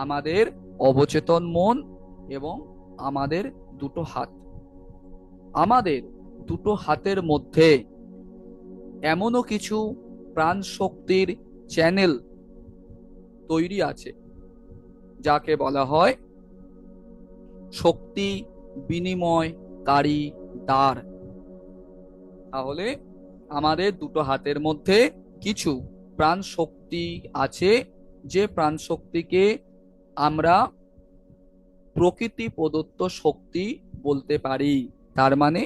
আমাদের অবচেতন মন এবং আমাদের দুটো হাত। আমাদের দুটো হাতের মধ্যে এমনও কিছু প্রাণ শক্তির চ্যানেল তৈরি আছে যাকে বলা হয় শক্তি বিনিময়কারী দ্বার। তাহলে আমাদের দুটো হাতের মধ্যে কিছু প্রাণ শক্তি আছে, যে প্রাণ শক্তিকে আমরা প্রকৃতি প্রদত্ত শক্তি বলতে পারি। তার মানে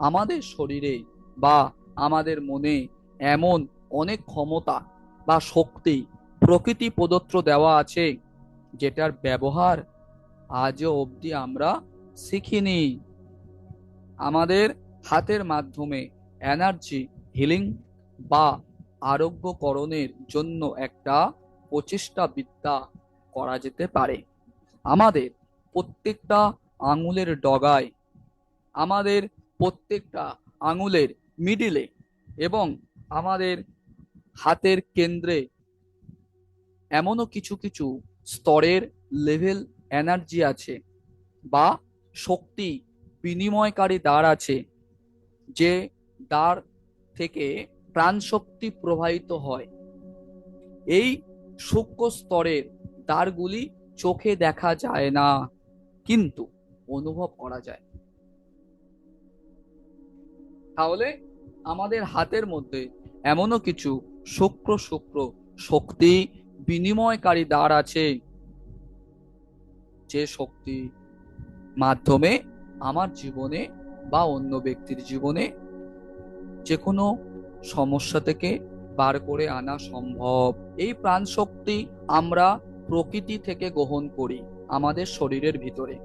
আমাদের শরীরে বা আমাদের মনে এমন অনেক ক্ষমতা বা শক্তি প্রকৃতি প্রদত্ত দেওয়া আছে, যেটার ব্যবহার আজও অবধি আমরা শিখিনি। আমাদের হাতের মাধ্যমে এনার্জি হিলিং বা আরোগ্যকরণের জন্য একটা প্রচেষ্টা বিদ্যা করা যেতে পারে। আমাদের প্রত্যেকটা আঙুলের ডগায়, আমাদের প্রত্যেকটা আঙুলের মিডিলে এবং আমাদের হাতের কেন্দ্রে এমনও কিছু কিছু স্তরের লেভেল এনার্জি আছে বা শক্তি বিনিময়কারী দ্বার আছে, যে দ্বার থেকে প্রাণ শক্তি প্রবাহিত হয়। এই সূক্ষ্ম স্তরের দ্বারগুলি চোখে দেখা যায় না, কিন্তু অনুভব করা যায়। তাহলে আমাদের হাতের মধ্যে এমনও কিছু সূক্ষ্ম সূক্ষ্ম শক্তি বিনিময়কারী দ্বার আছে, যে শক্তি মাধ্যমে আমার জীবনে বা অন্য ব্যক্তির জীবনে যে কোনো সমস্যা থেকে বার করে আনা সম্ভব। এই প্রাণ শক্তি আমরা প্রকৃতি থেকে গ্রহণ করি আমাদের শরীরের ভিতরে।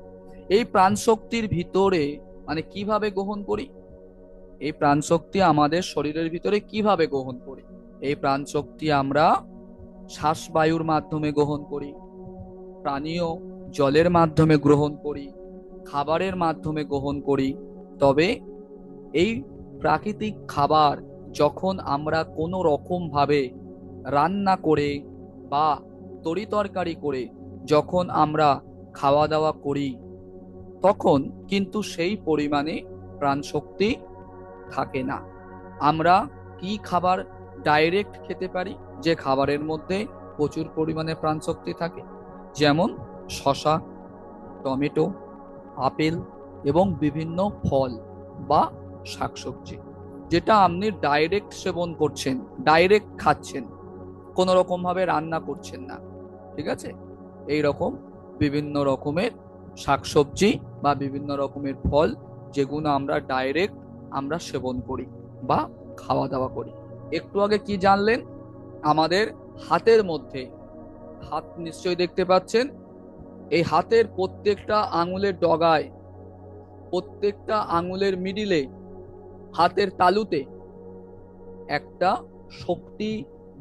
এই প্রাণ শক্তির ভিতরে মানে কিভাবে গ্রহণ করি? এই প্রাণ শক্তি আমাদের শরীরের ভিতরে কিভাবে গ্রহণ করি? এই প্রাণ শক্তি আমরা শ্বাস বায়ুর মাধ্যমে গ্রহণ করি, পানীয় জলের মাধ্যমে গ্রহণ করি, খাবারের মাধ্যমে গ্রহণ করি। তবে এই প্রাকৃতিক খাবার যখন আমরা কোনো রকম ভাবে রান্না করে বা তরিতরকারি করে যখন আমরা খাওয়া দাওয়া করি, তখন কিন্তু সেই পরিমাণে প্রাণশক্তি থাকে না। আমরা কি খাবার ডাইরেক্ট খেতে পারি যে খাবারের মধ্যে প্রচুর পরিমাণে প্রাণশক্তি থাকে? যেমন শসা, টমেটো, আপেল এবং বিভিন্ন ফল বা শাকসবজি, যেটা আপনি ডাইরেক্ট সেবন করছেন, ডাইরেক্ট খাচ্ছেন, কোনো রকম ভাবে রান্না করছেন না। ঠিক আছে? এই রকম বিভিন্ন রকমের শাকসবজি বা বিভিন্ন রকমের ফল, যেগুলো আমরা ডাইরেক্ট আমরা সেবন করি বা খাওয়া দাওয়া করি। একটু আগে কি জানলেন? আমাদের হাতের মধ্যে, হাত নিশ্চয়ই দেখতে পাচ্ছেন, এই হাতের প্রত্যেকটা আঙুলের ডগায়, প্রত্যেকটা আঙুলের মিডিলে, হাতের তালুতে একটা শক্তি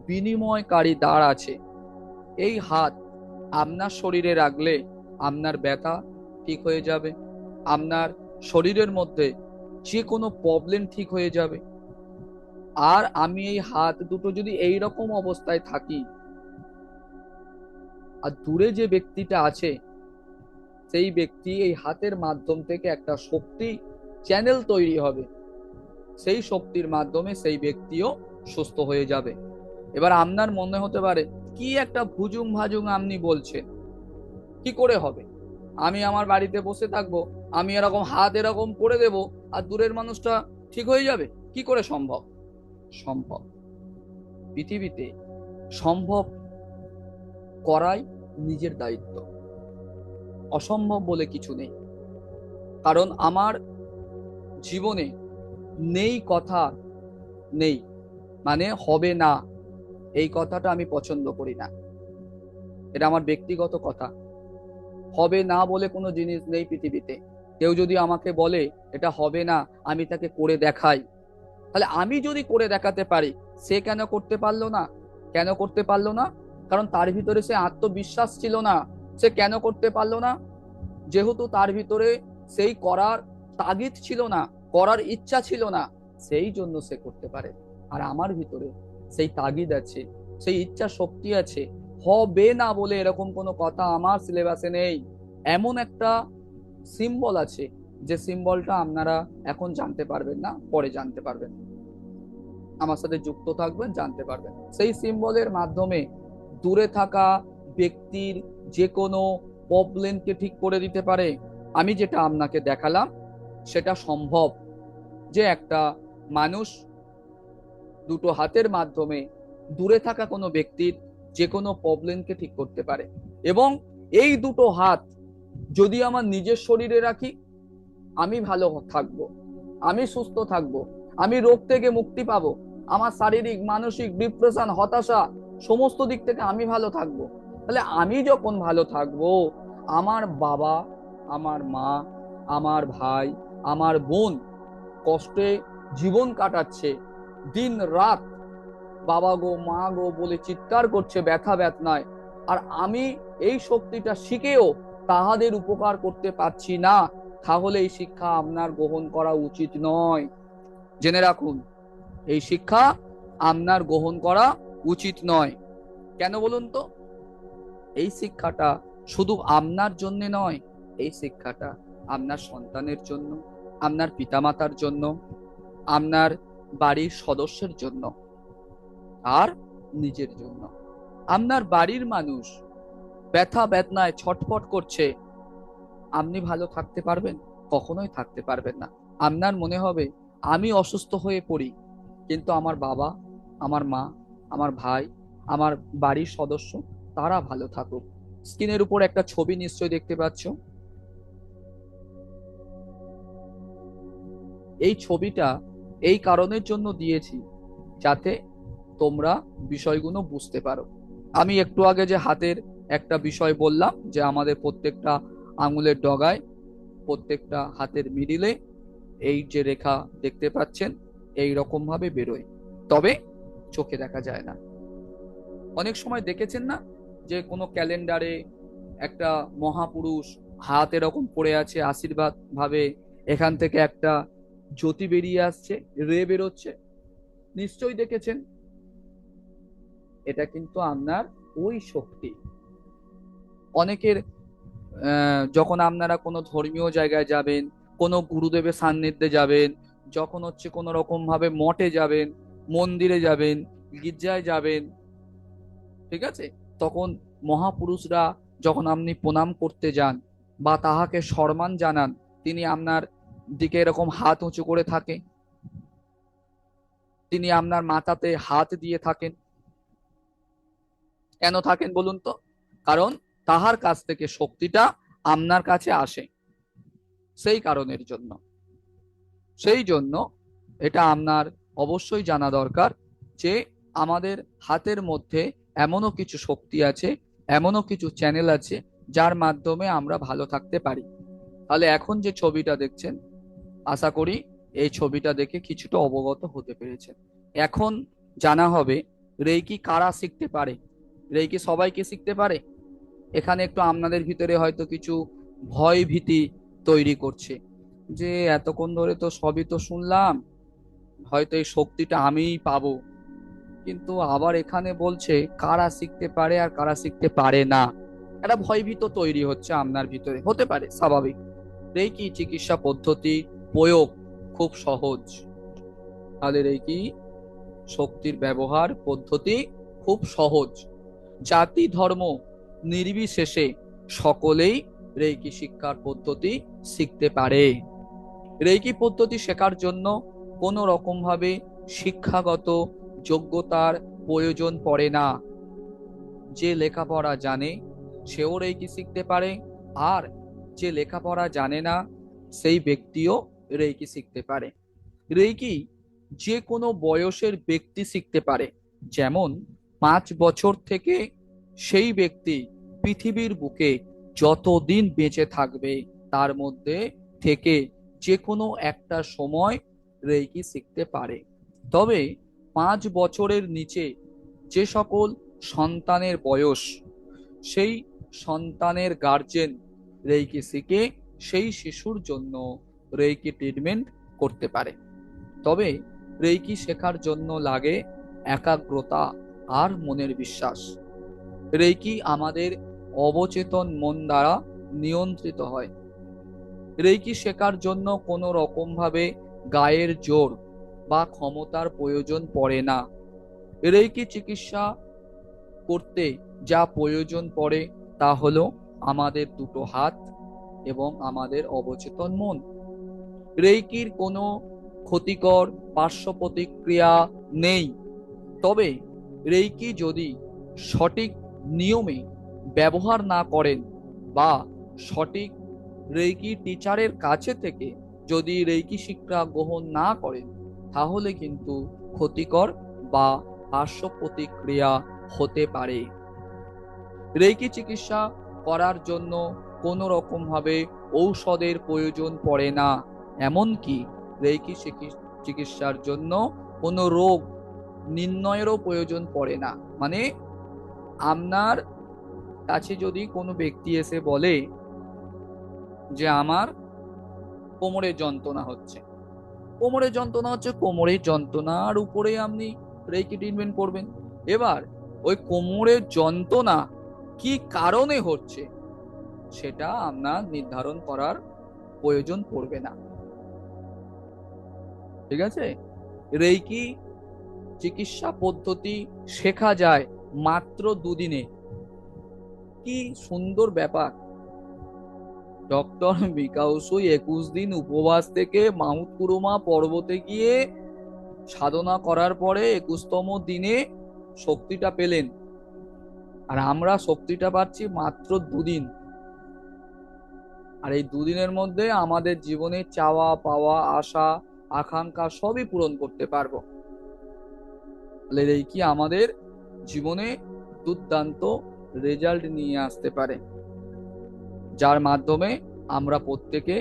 বিনিময়কারী দ্বার আছে। এই হাত আপনার শরীরে রাখলে আপনার ব্যথা ঠিক হয়ে যাবে, আপনার শরীরের মধ্যে যে কোনো প্রবলেম ঠিক হয়ে যাবে। আর আমি এই হাত দুটো যদি এই রকম অবস্থায় থাকি, আর দূরে যে ব্যক্তিটা আছে সেই ব্যক্তি এই হাতের মাধ্যম থেকে একটা শক্তি চ্যানেল তৈরি হবে, সেই শক্তির মাধ্যমে সেই ব্যক্তিও সুস্থ হয়ে যাবে। এবার আপনার মনে হতে পারে কি একটা ভুজুং ভাজুং আপনি বলছেন, কি করে হবে? আমি আমার বাড়িতে বসে থাকবো, আমি এরকম হাত এরকম করে দেব আর দূরের মানুষটা ঠিক হয়ে যাবে? কি করে সম্ভব? সম্ভব। পৃথিবীতে সম্ভব করাই নিজের দায়িত্ব, অসম্ভব বলে কিছু নেই। কারণ আমার জীবনে নেই কথা নেই, মানে হবে না, এই কথাটা আমি পছন্দ করি না। এটা আমার ব্যক্তিগত কথা। হবে না বলে কোনো জিনিস নেই পৃথিবীতে। কেউ যদি আমাকে বলে এটা হবে না, আমি তাকে করে দেখাই, তাহলে আমি যদি করে দেখাতে পারি, সে কেন করতে পারলো না? কেন করতে পারলো না? কারণ তার ভিতরে সে আত্মবিশ্বাস ছিল না। সে কেন করতে পারলো না? যেহেতু তার ভিতরে সেই করার তাগিদ ছিল না, করার ইচ্ছা ছিল না, সেই জন্য সে করতে পারে। আর আমার ভিতরে সেই তাগিদ আছে, সেই ইচ্ছা শক্তি আছে। হবে না বলে এরকম কোনো কথা আমার সিলেবাসে নেই। এমন একটা সিম্বল আছে, যে সিম্বলটা আপনারা এখন জানতে পারবেন না, পরে জানতে পারবেন। আমার সাথে যুক্ত থাকবেন, জানতে পারবেন। সেই সিম্বলের মাধ্যমে দূরে থাকা ব্যক্তির যে কোনো প্রবলেমকে ঠিক করে দিতে পারে। আমি যেটা আপনাকে দেখালাম সেটা সম্ভব, যে একটা মানুষ দুটো হাতের মাধ্যমে দূরে থাকা কোনো ব্যক্তির যে কোনো প্রবলেমকে ঠিক করতে পারে। এবং এই দুটো হাত যদি আমার নিজের শরীরে রাখি, আমি ভালো থাকবো, আমি সুস্থ থাকবো, আমি রোগ থেকে মুক্তি পাবো। আমার শারীরিক, মানসিক, ডিপ্রেশন, হতাশা, সমস্ত দিক থেকে আমি ভালো থাকবো। তাহলে আমি যখন ভালো থাকবো, আমার বাবা, আমার মা, আমার ভাই, আমার বোন কষ্টে জীবন কাটাচ্ছে, দিন রাত বাবা গো, মা গো বলে চিৎকার করছে ব্যথা বেদনায়, আর আমি এই শক্তিটা শিখেও তাহাদের উপকার করতে পারছি না, তাহলে এই শিক্ষা আপনার গ্রহণ করা উচিত নয়। জেনে রাখুন, এই শিক্ষা আপনার গ্রহণ করা উচিত নয়। কেন বলুন তো? এই শিক্ষাটা শুধু আপনার জন্য নয়, এই শিক্ষাটা আপনার সন্তানের জন্য, আপনার পিতামাতার জন্য, আপনার বাড়ির সদস্যের জন্য, আর নিজের জন্য। আপনার বাড়ির মানুষ ব্যথা বেদনায় ছটফট করছে, আপনি ভালো থাকতে পারবেন? কখনোই থাকতে পারবেন না। আপনার মনে হবে আমি অসুস্থ হয়ে পড়ি, কিন্তু আমার বাবা, আমার মা, আমার ভাই, আমার বাড়ির সদস্য তারা ভালো থাকুক। স্ক্রিনের উপর একটা ছবি নিশ্চয়ই দেখতে পাচ্ছ। এই ছবিটা এই কারণের জন্য দিয়েছি, যাতে তোমরা বিষয়গুলো বুঝতে পারো। আমি একটু আগে যে হাতের একটা বিষয় বললাম, যে আমাদের প্রত্যেকটা আঙুলের ডগায়, প্রত্যেকটা হাতের মিডিলে এই যে রেখা দেখতে পাচ্ছেন, এই রকম ভাবে বেরোয়, তবে চোখে দেখা যায় না। অনেক সময় দেখেছেন না, যে কোনো ক্যালেন্ডারে একটা মহাপুরুষ হাত এরকম পড়ে আছে, আশীর্বাদ ভাবে এখান থেকে একটা জ্যোতি বেরিয়ে আসছে, রে বেরোচ্ছে, নিশ্চয়ই দেখেছেন। এটা কিন্তু আপনার ওই শক্তি। অনেকের যখন আপনারা কোনো ধর্মীয় জায়গায় যাবেন, কোনো গুরুদেবের সান্নিধ্যে যাবেন, যখন হচ্ছে কোনো রকম ভাবে মঠে যাবেন, মন্দিরে যাবেন, গির্জায় যাবেন, ঠিক আছে, তখন মহাপুরুষরা যখন আপনি প্রণাম করতে যান বা তাহাকে সম্মান জানান, তিনি আপনার দিকে এরকম হাত উঁচু করে থাকে, তিনি আপনার মাথাতে হাত দিয়ে থাকেন। কেন থাকেন বলুন তো? কারণ তাহার কাছ থেকে শক্তিটা আপনার কাছে আসে, সেই কারণের জন্য। সেই জন্য এটা আপনার অবশ্যই জানা দরকার, যে আমাদের হাতের মধ্যে এমনও কিছু শক্তি আছে, এমনও কিছু চ্যানেল আছে, যার মাধ্যমে আমরা ভালো থাকতে পারি। তাহলে এখন যে ছবিটা দেখছেন, আশা করি এই ছবিটা দেখে কিছুটা অবগত হতে পেরেছেন। এখন জানা হবে রেকি কারা শিখতে পারে। রেকি সবাইকে শিখতে পারে? এখানে একটু আপনাদের ভিতরে হয়তো কিছু ভয় ভীতি তৈরি করছে, যে এতক্ষণ ধরে তো সবই তো শুনলাম, হয়তো এই শক্তিটা আমিই পাবো, কিন্তু আবার এখানে বলছে কারা শিখতে পারে আর কারা শিখতে পারে না। একটা ভয়ভীত তৈরি হচ্ছে আপনার ভিতরে, হতে পারে, স্বাভাবিক। রেকি চিকিৎসা পদ্ধতি প্রয়োগ খুব সহজ। তাহলে রেকি শক্তির ব্যবহার পদ্ধতি খুব সহজ। জাতি ধর্ম নির্বিশেষে সকলেই রেকি শিক্ষার পদ্ধতি শিখতে পারে। রেকি পদ্ধতি শেখার জন্য কোনো রকম ভাবে শিক্ষাগত যোগ্যতার প্রয়োজন পড়ে না। যে লেখাপড়া জানে সেও রেকি শিখতে পারে, আর যে লেখাপড়া জানে না সেই ব্যক্তিও রেকি শিখতে পারে। রেকি যে কোনো বয়সের ব্যক্তি শিখতে পারে। যেমন 5 বছর থেকে সেই ব্যক্তি পৃথিবীর বুকে যতদিন বেঁচে থাকবে, তার মধ্যে থেকে যে কোনো একটা সময় রেকি শিখতে পারে। তবে 5 বছরের নিচে যে সকল সন্তানের বয়স, সেই সন্তানের গার্জেন রেইকি শিখে সেই শিশুর জন্য রেইকি ট্রিটমেন্ট করতে পারে। তবে রেইকি শেখার জন্য লাগে একাগ্রতা আর মনের বিশ্বাস। রেইকি আমাদের অবচেতন মন দ্বারা নিয়ন্ত্রিত হয়। রেইকি শেখার জন্য কোনো রকম ভাবে গায়ের জোর বা ক্ষমতার প্রয়োজন পড়ে না। রেইকি চিকিৎসা করতে যা প্রয়োজন পড়ে তা হলো আমাদের দুটো হাত এবং আমাদের অবচেতন মন। রেইকির কোনো ক্ষতিকর পার্শ্ব প্রতিক্রিয়া নেই। তবে রেইকি যদি সঠিক নিয়মে ব্যবহার না করেন বা সঠিক রেইকি টিচারের কাছে থেকে যদি রেইকি শিক্ষা গ্রহণ না করেন, তাহলে কিন্তু ক্ষতিকর বা পার্শ্ব প্রতিক্রিয়া হতে পারে। রেইকি চিকিৎসা করার জন্য কোনো রকম ভাবে ঔষধের প্রয়োজন পড়ে না। এমনকি রেইকি চিকিৎসার জন্য কোনো রোগ নির্ণয়েরও প্রয়োজন পড়ে না। মানে আপনার কাছে যদি কোনো ব্যক্তি এসে বলে যে আমার কোমরের যন্ত্রণার উপরে আপনি রেইকি ট্রিটমেন্ট করবেন। এবার ওই কোমরের যন্ত্রণা কি কারণে হচ্ছে সেটা আপনার নির্ধারণ করার প্রয়োজন পড়বে না। ঠিক আছে? রেইকি চিকিৎসা পদ্ধতি শেখা যায় মাত্র 2 দিনে। কি সুন্দর ব্যাপার! ডক্টর বিকাউসুই 21 দিন উপবাস থেকে মাউন্ট কুরুমা পর্বতে গিয়ে সাধনা করার পরে 21তম দিনে শক্তিটা পেলেন। আর আমরা শক্তিটা পাচ্ছি মাত্র 2 দিন। আর এই 2 দিনের মধ্যে আমাদের জীবনে চাওয়া পাওয়া আশা আকাঙ্ক্ষা সবই পূরণ করতে পারবো। তাহলে এই কি আমাদের জীবনে দুর্দান্ত রেজাল্ট নিয়ে আসতে পারে, যার মাধ্যমে আমরা প্রত্যেকে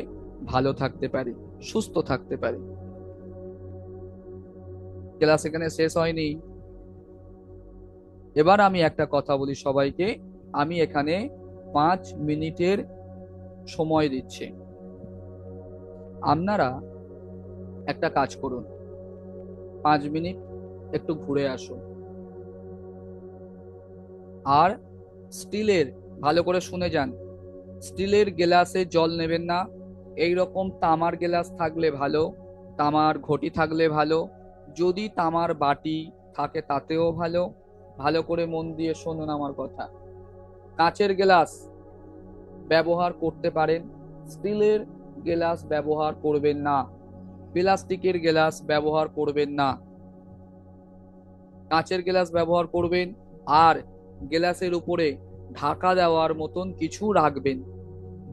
ভালো থাকতে পারি, সুস্থ থাকতে পারি। ক্লাস এখানে শেষ হয়নি। এবার আমি একটা কথা বলি সবাইকে। আমি এখানে 5 মিনিটের সময় দিচ্ছি। আপনারা একটা কাজ করুন, 5 মিনিট একটু ঘুরে আসুন। আর স্টিলের, ভালো করে শুনে যান, স্টিলের গ্লাসে জল নেবেন না। এই রকম তামার গ্লাস থাকলে ভালো, তামার ঘটি থাকলে ভালো, যদি তামার বাটি থাকে তাতেও ভালো। ভালো করে মন দিয়ে শুনুন আমার কথা। কাঁচের গ্লাস ব্যবহার করতে পারেন, স্টিলের গ্লাস ব্যবহার করবেন না, প্লাস্টিকের গ্লাস ব্যবহার করবেন না। কাঁচের গ্লাস ব্যবহার করবেন। আর গ্লাসের উপরে ঢাকা দেওয়ার মতন কিছু রাখবেন।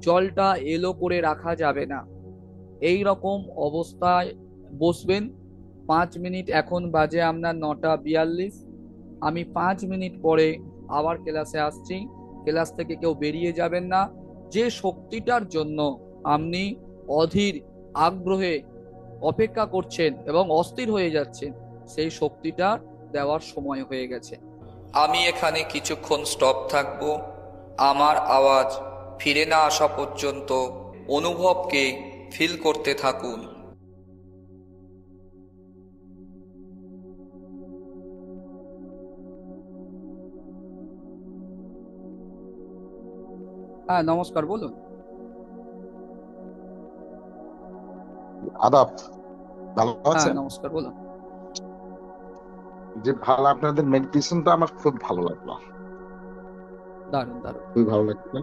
জলটা এলো করে রাখা যাবে না। এই রকম অবস্থায় বসবেন 5 মিনিট। এখন বাজে আপনার 9টা 42। আমি 5 মিনিট পরে আবার ক্লাসে আসছি। ক্লাস থেকে কেউ বেরিয়ে যাবেন না। যে শক্তিটার জন্য আপনি অধীর আগ্রহে অপেক্ষা করছেন এবং অস্থির হয়ে যাচ্ছেন, সেই শক্তিটা দেওয়ার সময় হয়ে গেছে। আমি এখানে কিছুক্ষণ স্টপ থাকবো। আমার আওয়াজ ফিরে না আসা পর্যন্ত অনুভবকে ফিল করতে থাকুন। হ্যাঁ, নমস্কার, বলুন। আদাব। ভালো হ্যাঁ, আছেন? নমস্কার, বলুন। যে ভালো, আপনাদের মেডিটেশনটা আমার খুব ভালো লাগলো। দারুণ, দারুণ। খুবই ভালো লাগলো।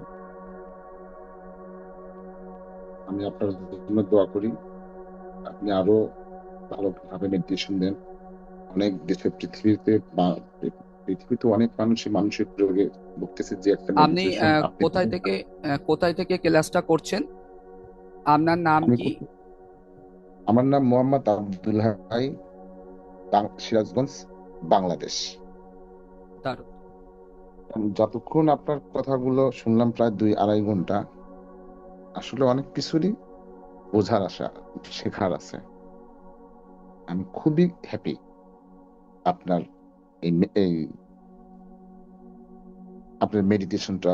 আমি আপনার জন্য দোয়া করি, আপনি আরো ভালোভাবে মেডিটেশন দেন। অনেক দেশে পৃথিবীতে অনেক মানুষই মানসিক রোগে ভুগতেছে, যে একটা আপনি মেডিটেশন আপনি কোথায় দিবেন। থেকে কোথায় থেকে ক্লাসটা করছেন? আপনার নাম আমি কি? আমার নাম মোহাম্মদ আব্দুল হাই, সিরাজগঞ্জ, বাংলাদেশ। দারুণ। যতক্ষণ আপনার কথাগুলো শুনলাম, প্রায় 2-2.5 ঘন্টা, আসলে অনেক কিছুরই বোঝার আশা, শেখার আছে। আমি খুবই হ্যাপি আপনার এই আপনার মেডিটেশনটা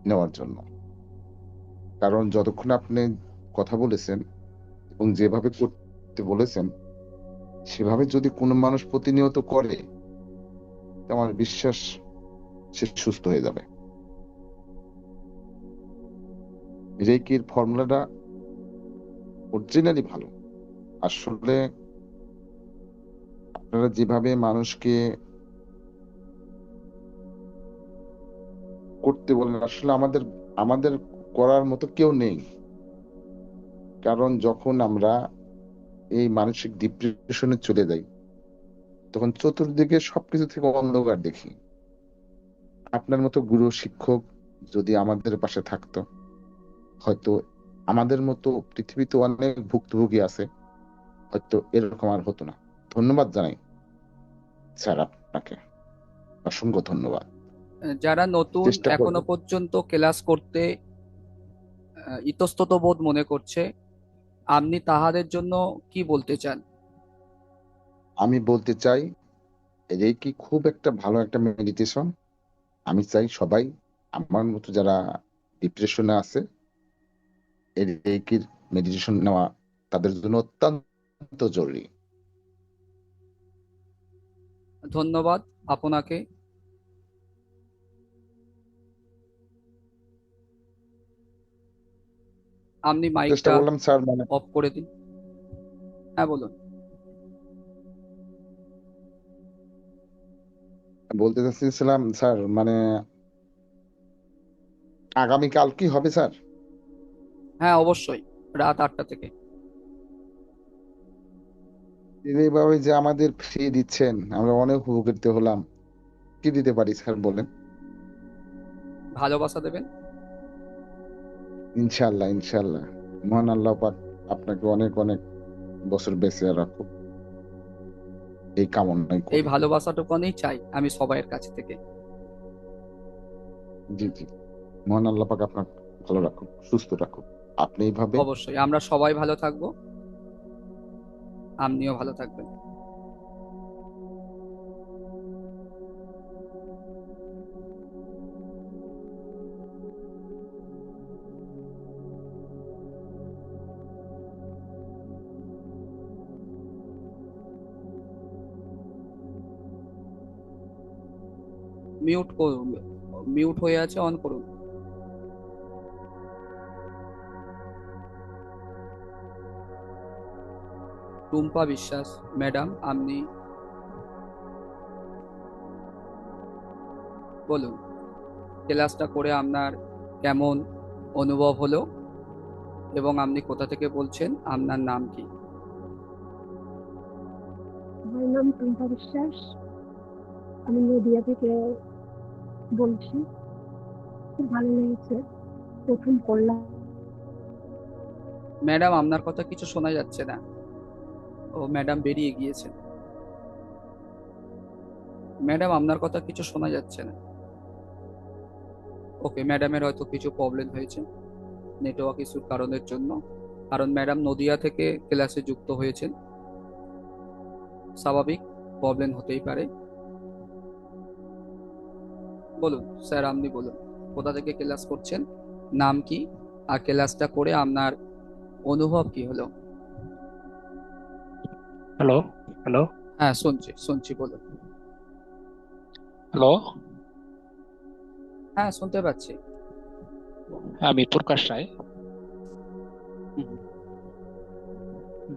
নেওয়ার জন্য। কারণ যতক্ষণ আপনি কথা বলেছেন এবং যেভাবে করতে বলেছেন, সেভাবে যদি কোনো মানুষ প্রতিনিয়ত করে, তো আমার বিশ্বাস সে সুস্থ হয়ে যাবে। রেকির ফর্মুলাটা অরিজিনালি ভালো। আসলে আপনারা যেভাবে মানুষকে করতে বলেন, আসলে আমাদের আমাদের করার মতো কেউ নেই। কারণ যখন আমরা এই মানসিক ডিপ্রেশনে চলে যাই, তখন চতুর্দিকে সবকিছু থেকে অন্ধকার দেখি। আপনার মতো গুরু শিক্ষক যদি আমাদের পাশে থাকতো, হয়তো আমাদের মতো পৃথিবীতে অনেক ভুক্তভোগী আছে, হয়তো এরকম আর হতো না। ধন্যবাদ জানাই স্যার আপনাকে, অসংখ্য ধন্যবাদ। যারা নতুন চেষ্টা করব। এখনো পর্যন্ত ক্লাস করতে ইতস্তত বোধ মনে করছে, আপনি তাহাদের জন্য কি বলতে চান? আমি বলতে চাই, রেকি খুব একটা ভালো একটা মেডিটেশন। আমি চাই সবাই আমার মতো যারা ডিপ্রেশনে আছে, এই রেকির মেডিটেশন নেওয়া তাদের জন্য অত্যন্ত জরুরি। ধন্যবাদ আপনাকে। আপনি চেষ্টা মাইকটা করলাম স্যার, মানে অফ করে দিন। হ্যাঁ, বলুন। বলতে চাচ্ছিলাম স্যার, মানে আগামীকাল কি হবে স্যার? হ্যাঁ, অবশ্যই, রাত 8টা থেকে। এইভাবে যে আমাদের ফ্রি দিচ্ছেন, আমরা অনেক উপকৃত হলাম। কি দিতে পারি স্যার বলেন? ভালোবাসা দেবেন। ইনশাল্লাহ, ইনশাল্লাহ। মহান আল্লাহ পাক আপনাকে অনেক অনেক বছর বেঁচে রাখুক, এই কামনাই এই করি। ভালোবাসাটুকুনি চাই আমি সবাইয়ের কাছ থেকে। জি, জি। মহান আল্লাহ পাক আপনাকে ভালো রাখুক, সুস্থ রাখুক। আপনি এইভাবে অবশ্যই আমরা সবাই ভালো থাকবো, আপনিও ভালো থাকবেন। মিউট করুন, মিউট হয়ে আছে, অন করুন। টুম্পা বিশ্বাস ম্যাডাম, আপনি বলুন, ক্লাসটা করে আপনার কেমন অনুভব হলো এবং আপনি কোথা থেকে বলছেন, আপনার নাম কি? আমার নাম টুম্পা বিশ্বাস। আমি নদিয়া থেকে বলছি। খুব ভালো লেগেছে, প্রথম করলাম। ম্যাডাম, আপনার কথা কিছু শোনা যাচ্ছে না। ও ম্যাডাম বেরিয়ে গিয়েছেন। ম্যাডাম, আপনার কথা কিছু শোনা যাচ্ছে না। ওকে, ম্যাডামের হয়তো কিছু প্রবলেম হয়েছে নেটওয়ার্ক ইস্যুর কারণের জন্য। কারণ ম্যাডাম নদিয়া থেকে ক্লাসে যুক্ত হয়েছেন, স্বাভাবিক প্রবলেম হতেই পারে। বলুন স্যার, আপনি বলুন কোথা থেকে ক্লাস করছেন, নাম কি, আর ক্লাসটা করে আপনার অনুভব কি হলো? হ্যালো, হ্যালো, হ্যাঁ, শুনছি শুনছি, বলুন। হ্যালো। হ্যাঁ, শুনতে পাচ্ছি। আমি প্রকাশ রায়, হুম,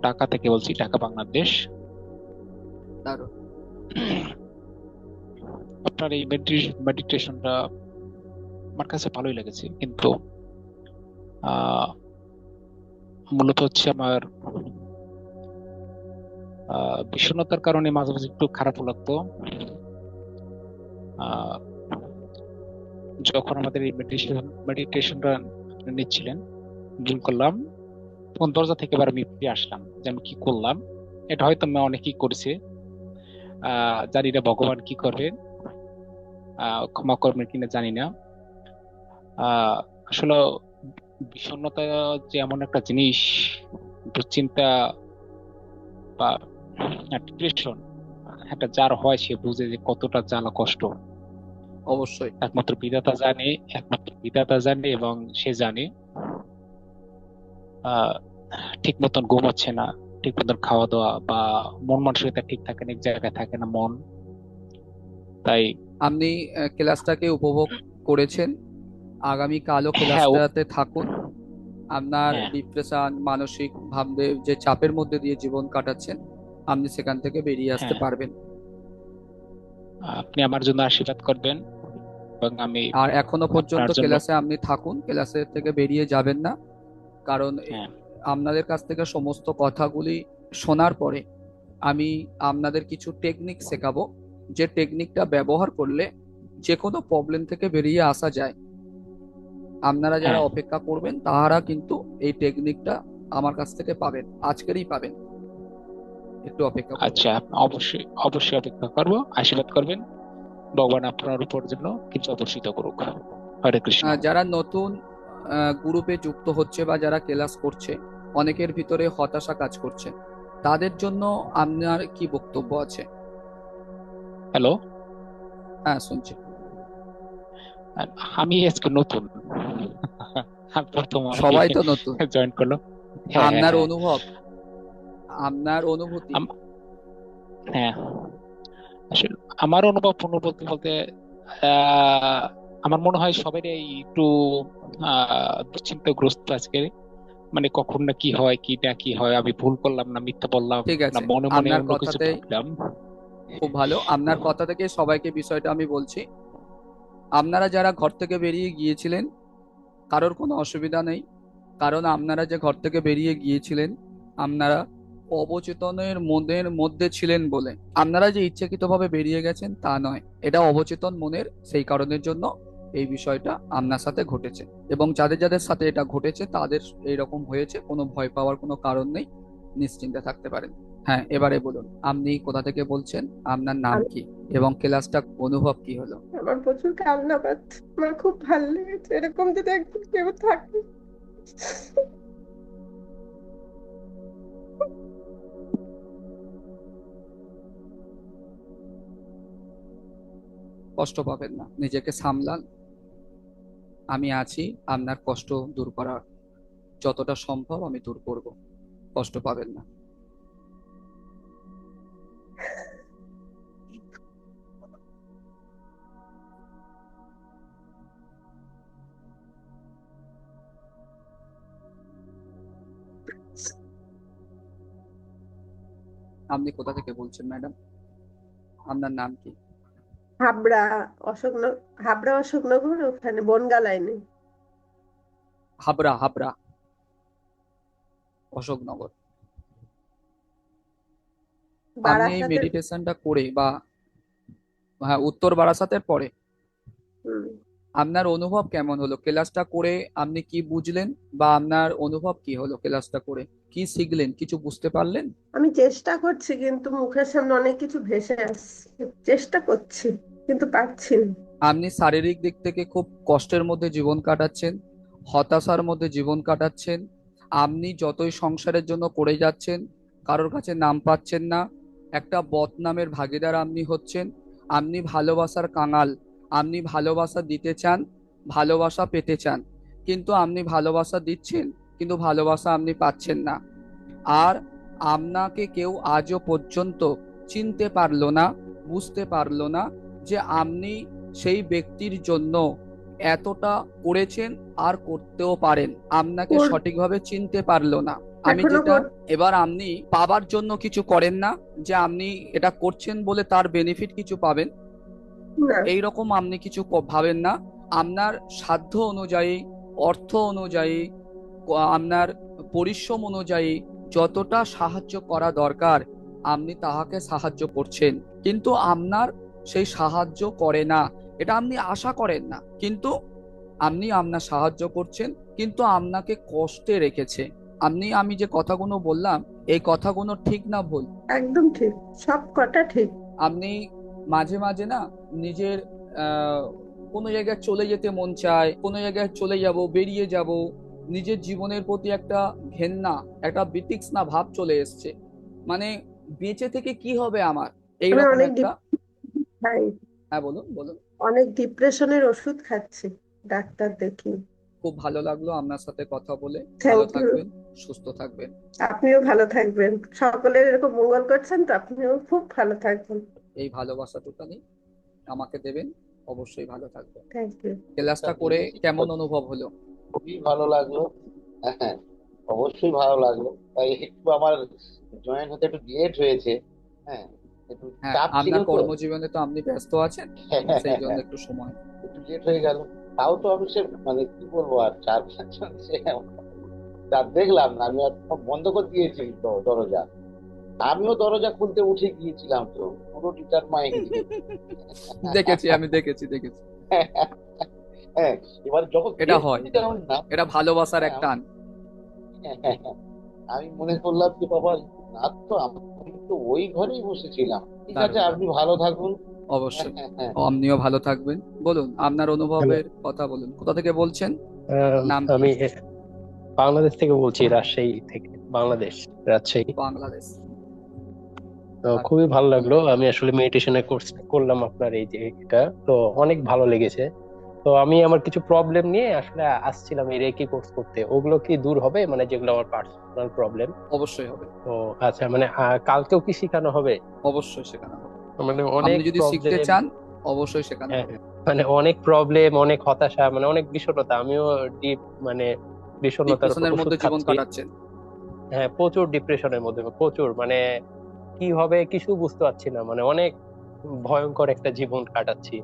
ঢাকা থেকে বলছি, ঢাকা, বাংলাদেশ। দারুণ। আপনার এই মেডিটেশনটা আমার কাছে ভালোই লেগেছে, কিন্তু আহ, মূলত হচ্ছে আমার বিষণ্ণতার কারণে মাঝে মাঝে একটু খারাপ লাগতো। আহ, যখন আমাদের এই মেডিটেশনটা নিচ্ছিলেন, ভুল করলাম, তখন দরজা থেকে এবার আমি ফিরে আসলাম যে আমি কি করলাম। এটা হয়তো আমি অনেকেই করেছে, জানি না ভগবান কি করবে, ক্ষমা করবেন কিনা জানি না। আহ আসলে বিষণ্ণতা যে এমন একটা জিনিস, দুশ্চিন্তা বা ডিপ্রেশন একটা যার হয় সে বুঝে যে কতটা জ্বালা কষ্ট। অবশ্যই। একমাত্র বিধাতা জানে এবং সে জানে আহ ঠিক মতন ঘুমাচ্ছে না, ঠিক মতন খাওয়া দাওয়া বা মন মানসিকতা ঠিক থাকে না, এক জায়গায় থাকে না মন। তাই আপনি ক্লাসটাকে উপভোগ করেছেন, আগামীকালও হ্যাঁ ক্লাসটাতে থাকুন। আপনার হ্যাঁ ডিপ্রেশন, মানসিক ভাবে যে চাপের মধ্যে দিয়ে জীবন কাটাচ্ছেন, আপনি সেখান থেকে বেরিয়ে আসতে হ্যাঁ, পারবেন। আপনি আমার জন্য আশীর্বাদ করবেন এবং আমি আর এখনো পর্যন্ত আপনার জন্য। ক্লাসে আপনি থাকুন, ক্লাসে থেকে বেরিয়ে যাবেন না। কারণ হ্যাঁ আপনাদের কাছ থেকে সমস্ত কথাগুলি শোনার পরে আমি আপনাদের কিছু টেকনিক শেখাবো, যে টেকনিকটা ব্যবহার করলে যে কোনো প্রবলেম থেকে বেরিয়ে আসা যায়। আপনারা যারা হ্যাঁ, অপেক্ষা করবেন তাহারা কিন্তু এই টেকনিকটা আমার কাছ থেকে পাবেন, আজকেরই পাবেন। একটু অপেক্ষা করবেন। আচ্ছা, অবশ্যই অবশ্যই অপেক্ষা করবো, আশীর্বাদ করবেন। ভগবান আপনার উপর যেন কিছু বর্ষিত করুক। হরে কৃষ্ণ। যারা নতুন গ্রুপে যুক্ত হচ্ছে বা যারা ক্লাস করছে, অনেকের ভিতরে হতাশা কাজ করছে, তাদের জন্য আপনার কি বক্তব্য আছে? হ্যালো, হ্যাঁ, শুনছি। আমি আজকে নতুন, আমি প্রথম আর কি সবাই তো নতুন। জয়েন করলো। হ্যাঁ হ্যাঁ আপনার হ্যাঁ। অনুভব, আপনার অনুভূতি। হ্যাঁ, আসলে আমার অনুভূতি বলতে আহ আমার মনে হয় সবারই একটু দুশ্চিন্তাগ্রস্ত আজকে। মানে কখন না কি হয়, কি না কি হয়, আমি ভুল করলাম না মিথ্যা বললাম ঠিক না আছে, মনে মনে আপনার অন্য কিছু কথাতে ভাবলাম। খুব ভালো। আপনার কথা থেকে সবাইকে বিষয়টা আমি বলছি। আপনারা যারা ঘর থেকে বেরিয়ে গিয়েছিলেন, কারোর কোনো অসুবিধা নেই। কারণ আপনারা যে ঘর থেকে বেরিয়ে গিয়েছিলেন, আপনারা অবচেতনের মনের মধ্যে ছিলেন বলে। আপনারা যে ইচ্ছাকৃতভাবে বেরিয়ে গেছেন তা নয়, এটা অবচেতন মনের সেই কারণের জন্য এই বিষয়টা আপনার সাথে ঘটেছে। এবং যাদের যাদের সাথে এটা ঘটেছে তাদের এইরকম হয়েছে, কোনো ভয় পাওয়ার কোনো কারণ নেই, নিশ্চিন্তে থাকতে পারেন। হ্যাঁ, এবারে বলুন, আপনি কোথা থেকে বলছেন, আপনার নাম আমি কি, এবং ক্লাসটা অনুভব কি হলো? আমার প্রচুর কান্না পাচ্ছে, আমার খুব ভালো লেগেছে, এরকম যদি একজন কেউ থাকে। কষ্ট পাবেন না, নিজেকে সামলান। আমি আছি আপনার কষ্ট দূর করার, যতটা সম্ভব আমি দূর করব। কষ্ট পাবেন না। আপনি কোথা থেকে বলছেন ম্যাডাম, আপনার নাম কি? হাবড়া, হাবড়া অশোকনগর, ওখানে বনগা লাইনে। হাবড়া, হাবড়া, অশোকনগর। আপনি এই বারাসাতের। মেডিটেশনটা করে বা, হ্যাঁ, উত্তর বারাসাতের পরে হুম, আপনার অনুভব কেমন হলো ক্লাসটা করে? আপনি কি বুঝলেন বা আপনার অনুভব কি হলো ক্লাসটা করে? কি শিখলেন, কিছু বুঝতে পারলেন? আমি চেষ্টা করছি কিন্তু মুখের সামনে অনেক কিছু ভেসে আসছে। চেষ্টা করছি কিন্তু পারছি না। আপনি শারীরিক দিক থেকে খুব কষ্টের মধ্যে জীবন কাটাচ্ছেন, হতাশার মধ্যে জীবন কাটাচ্ছেন। আপনি যতই সংসারের জন্য করে যাচ্ছেন, কারোর কাছে নাম পাচ্ছেন না, একটা বদনামের ভাগিদার আপনি হচ্ছেন। আপনি ভালোবাসার কাঙাল, আপনি ভালোবাসা দিতে চান, ভালোবাসা পেতে চান, কিন্তু আপনি ভালোবাসা দিচ্ছেন কিন্তু ভালোবাসা আপনি পাচ্ছেন না। আর আপনাকে কেউ আজও পর্যন্ত চিনতে পারলো না, বুঝতে পারলো না যে আপনি সেই ব্যক্তির জন্য এতটা করেছেন আর করতেও পারেন। আপনাকে ওর সঠিকভাবে চিনতে পারলো না। আমি এখনো যেটা, এবার আপনি পাবার জন্য কিছু করেন না, যে আপনি এটা করছেন বলে তার বেনিফিট কিছু পাবেন, না। এই রকম আপনি কিছু ভাবেন না। আপনার সাধ্য অনুযায়ী, অর্থ অনুযায়ী, আপনার পরিশ্রম অনুযায়ী যতটা সাহায্য করা দরকার আপনি তাহাকে সাহায্য করছেন, কিন্তু আপনার সেই সাহায্য করে না, এটা আপনি আশা করেন না, কিন্তু আপনি আপনার সাহায্য করছেন, কিন্তু আপনাকে কষ্টে রেখেছে। আমি যে কথাগুলো বললাম, এই কথাগুলো ঠিক না ভুল? একদম ঠিক, সব কটা ঠিক। আপনি মাঝে মাঝে না নিজের আহ কোনো জায়গায় চলে যেতে মন চায়, কোনো জায়গায় চলে যাব, বেরিয়ে যাব, নিজের জীবনের প্রতি একটা ঘেন্না, একটা বিতৃষ্ণা ভাব চলে এসছে। মানে বেঁচে থেকে কি হবে আমার, আমি এইরকম অনেক একটা। খাই, হ্যাঁ বলুন বলুন। অনেক ডিপ্রেশনের ওষুধ খাচ্ছি, ডাক্তার দেখি। খুব ভালো লাগলো আপনার সাথে কথা বলে। ভালো থ্যাংক ইউ। থাকবেন, সুস্থ থাকবেন। আপনিও ভালো থাকবেন, সকলের এরকম মঙ্গল করছেন তো, আপনিও খুব ভালো থাকবেন। এই ভালোবাসাটুকানি আমাকে দেবেন, অবশ্যই ভালো থাকবেন। Thank you. ক্লাসটা করে কেমন অনুভব হলো? খুবই ভালো লাগলো। হ্যাঁ, অবশ্যই ভালো লাগলো। তাই একটু আমার জয়েন হতে একটু লেট হয়েছে। হ্যাঁ, একটু হ্যাঁ, চাপ ছিল আপনার তো। কর্মজীবনে তো আপনি ব্যস্ত আছেন, সেই জন্য একটু সময়। একটু লেট হয়ে গেল। তাও তো আমি সে মানে কি বলবো, আর 4-5 জন সে তা দেখলাম না, আমি আর সব বন্ধ করে দিয়েছি তো দরজা। আমিও দরজা খুলতে উঠে গিয়েছিলাম তো, পুরো ডিটারমাইন্ড। দেখেছি, আমি দেখেছি। হ্যাঁ, এবার যখন এটা গেট হয়, এটা খুললাম হয়। না, এটা ভালোবাসার হ্যাঁ, এক টান। আমি মনে করলাম যে বাবা, না তো, আমি তো ওই ঘরেই বসেছিলাম। ঠিক আছে, দারুণ আপনি দারুণ। ভালো থাকুন। অবশ্যই। হ্যাঁ, আপনিও ভালো থাকবেন। বলুন আপনার হ্যালো। অনুভবের কথা বলুন, কোথা থেকে বলছেন, নাম কি? আমি বাংলাদেশ থেকে বলছি, রাজশাহী থেকে। বাংলাদেশ, রাজশাহী। বাংলাদেশ। তো আর খুবই ভালো লাগলো। বলুন। আমি আসলে মেডিটেশনের কোর্স করলাম আপনার এই যে এটা, তো অনেক ভালো লেগেছে। তো আমি আমার কিছু প্রবলেম নিয়ে আসলে আসছিলাম এই রেকি কোর্স করতে। ওগুলো কি দূর হবে, মানে যেগুলো আমার পার্সোনাল প্রবলেম? অবশ্যই হবে। তো আচ্ছা, মানে কালকেও কি শেখানো হবে? অবশ্যই শেখানো হবে। মানে আপনি অনেক যদি শিখতে প্রবলেম। চান অবশ্যই শেখানো হ্যাঁ, হবে। মানে অনেক প্রবলেম, অনেক হতাশা, মানে অনেক বিষণ্ণতা। আমিও ডিপ, মানে বিষণ্ণতার উপর ডিপ্রেশনের ওষুধ মধ্যে জীবন খাচ্ছি। কাটাচ্ছেন। হ্যাঁ, প্রচুর ডিপ্রেশনের মধ্যে, প্রচুর, মানে কি হবে কিছু বুঝতে পারছি না, মানে অনেক ভয়ঙ্কর একটা জীবন কাটাচ্ছি।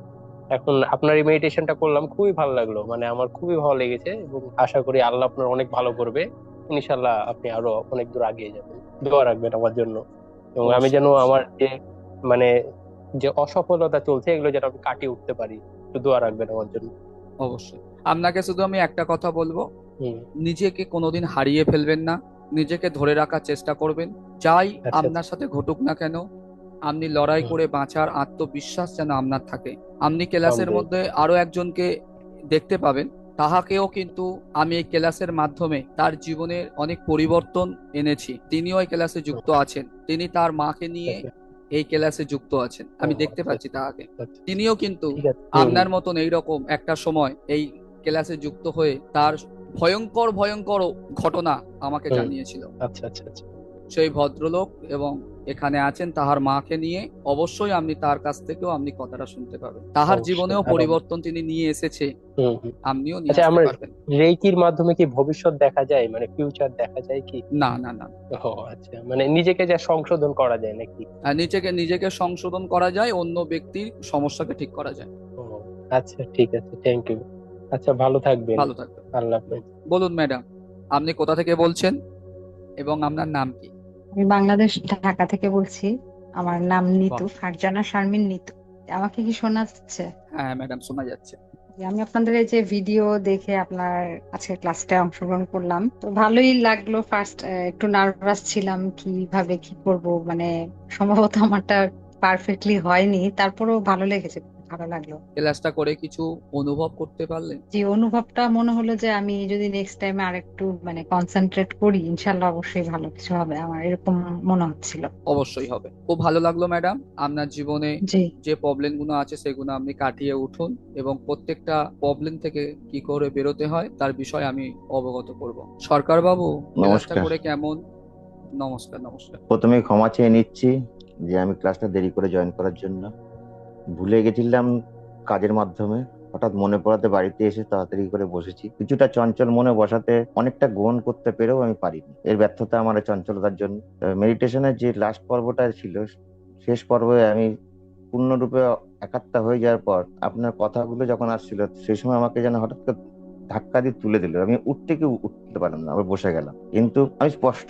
এখন আপনার এই মেডিটেশনটা করলাম, খুবই ভালো লাগলো, মানে আমার খুবই ভালো লেগেছে, এবং আশা করি আল্লাহ আপনার অনেক ভালো করবে। ইনশাল্লাহ আপনি আরো অনেক দূর এগিয়ে যাবেন। দোয়া রাখবেন আমার জন্য, এবং আমি অবশ্যই যেন অবশ্যই আমার যে, মানে যে অসফলতা চলছে এগুলো যেন আমি কাটিয়ে উঠতে পারি। একটু দোয়া রাখবেন আমার জন্য। অবশ্যই। আপনাকে শুধু আমি একটা কথা বলবো, হম। নিজেকে কোনোদিন হারিয়ে ফেলবেন না, নিজেকে ধরে রাখার চেষ্টা করবেন। যাই আচ্ছা আচ্ছা। আপনার সাথে ঘটুক না কেন, আপনি লড়াই হম। করে বাঁচার আত্মবিশ্বাস যেন আপনার থাকে। আপনি ক্লাসের আলহামদুলিল্লাহ। মধ্যে আরো একজনকে দেখতে পাবেন, তাহাকেও কিন্তু আমি এই ক্লাসের মাধ্যমে তার জীবনের অনেক পরিবর্তন এনেছি। তিনিও এই ক্লাসে যুক্ত আছেন, তিনি তার মাকে নিয়ে আচ্ছা। এই ক্লাসে যুক্ত আছেন, ও আমি দেখতে আচ্ছা পাচ্ছি আচ্ছা। তাহাকে। আচ্ছা। তিনিও কিন্তু ঠিক আছে। হম। আপনার মতন এইরকম একটা সময় এই ক্লাসে যুক্ত হয়ে তার ভয়ঙ্কর ভয়ঙ্কর ঘটনা আমাকে হম। জানিয়েছিল। আচ্ছা আচ্ছা আচ্ছা। সেই ভদ্রলোক এবং এখানে আছেন তাহার মাকে নিয়ে, অবশ্যই আপনি তার কাছ থেকেও আপনি কথাটা শুনতে পাবেন। তাহার অবশ্যই জীবনেও আরো। পরিবর্তন তিনি নিয়ে এসেছে, হম হম। আপনিও নিয়ে আচ্ছা, আসতে আমার পারবেন। রেকির মাধ্যমে কি ভবিষ্যৎ দেখা যায়, মানে ফিউচার দেখা যায় কি? না না না। ও আচ্ছা, মানে নিজেকে যা সংশোধন করা যায় নাকি? আর নিজেকে নিজেকে সংশোধন করা যায়, অন্য ব্যক্তির সমস্যাকে ঠিক করা যায়। ও আচ্ছা, ঠিক আছে, থ্যাংক ইউ। আচ্ছা, ভালো থাকবেন। ভালো থাকবেন। আল্লাহ হাফেজ। বলুন ম্যাডাম, আপনি কোথা থেকে বলছেন এবং আপনার নাম কি? আমি বাংলাদেশ, ঢাকা থেকে বলছি। আমার নাম বাহ। নিতু, ফারজানা শারমিন নিতু। আমাকে কি শোনা যাচ্ছে? হ্যাঁ ম্যাডাম, শোনা যাচ্ছে। যে আমি আপনাদের এই যে ভিডিও দেখে আপনার আজকের ক্লাসটা অংশগ্রহণ করলাম, তো ভালোই লাগলো। ফার্স্ট একটু নার্ভাস ছিলাম, কিভাবে কি করব, মানে সম্ভবত আমারটা পারফেক্টলি হয়নি, তারপরেও ভালো লেগেছে, ভালো লাগলো। ক্লাসটা করে কিছু অনুভব করতে পারলেন? যে অনুভবটা মনে হলো যে আমি যদি নেক্সট টাইমে আরেকটু মানে কনসেন্ট্রেট করি, ইনশাল্লাহ অবশ্যই ভালো কিছু হবে, আমার এরকম মনে হচ্ছিল। অবশ্যই হবে। খুব ভালো লাগলো ম্যাডাম। আপনার জীবনে জি। যে প্রবলেম গুলো আছে সেগুলো আপনি কাটিয়ে উঠুন, এবং প্রত্যেকটা প্রবলেম থেকে কি করে বেরোতে হয় তার বিষয়ে আমি অবগত করব। সরকার বাবু, ক্লাসটা নমস্কার। করে কেমন? নমস্কার নমস্কার। প্রথমে ক্ষমা চেয়ে নিচ্ছি যে আমি ক্লাসটা দেরি করে জয়েন করার জন্য। ভুলে গেছিলাম কাজের মাধ্যমে, হঠাৎ মনে পড়াতে বাড়িতে এসে তাড়াতাড়ি করে বসেছি। কিছুটা চঞ্চল মনে বসাতে অনেকটা গ্রহণ করতে পেরেও আমি পারিনি, এর ব্যর্থতা আমার এই চঞ্চলতার জন্য। মেডিটেশনের যে লাস্ট পর্বটা ছিল, শেষ পর্বে আমি পূর্ণরূপে একাত্তা হয়ে যাওয়ার পর আপনার কথাগুলো যখন আসছিল, সেই সময় আমাকে যেন হঠাৎ করে ধাক্কা দিয়ে তুলে দিল। আমি উঠতে পারলাম না, আবার বসে গেলাম। কিন্তু আমি স্পষ্ট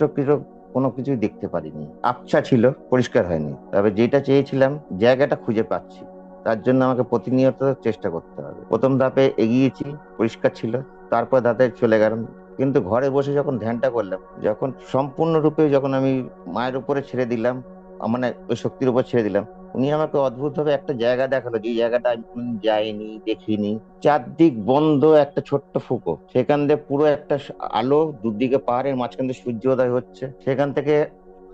কোনো কিছুই দেখতে পারিনি, আবছা ছিল, পরিষ্কার হয়নি। তবে যেটা চেয়েছিলাম জায়গাটা খুঁজে পাচ্ছি, তার জন্য আমাকে প্রতিনিয়ত চেষ্টা করতে হবে। প্রথম ধাপে এগিয়েছি, পরিষ্কার ছিল, তারপর ধাপে চলে গেলাম। কিন্তু ঘরে বসে যখন ধ্যানটা করলাম, যখন সম্পূর্ণরূপে যখন আমি মায়ের উপরে ছেড়ে দিলাম, মানে ওই শক্তির উপর ছেড়ে দিলাম, উনি আমাকে অদ্ভুত ভাবে একটা জায়গা দেখালো, যে জায়গাটা আমি কোনোদিন যাইনি, দেখিনি। চারদিক বন্ধ, একটা ছোট্ট ফুঁকো, সেখান দিয়ে পুরো একটা আলো, দুদিকে পাহাড়ের মাঝখান দিয়ে সূর্যোদয় হচ্ছে। সেখান থেকে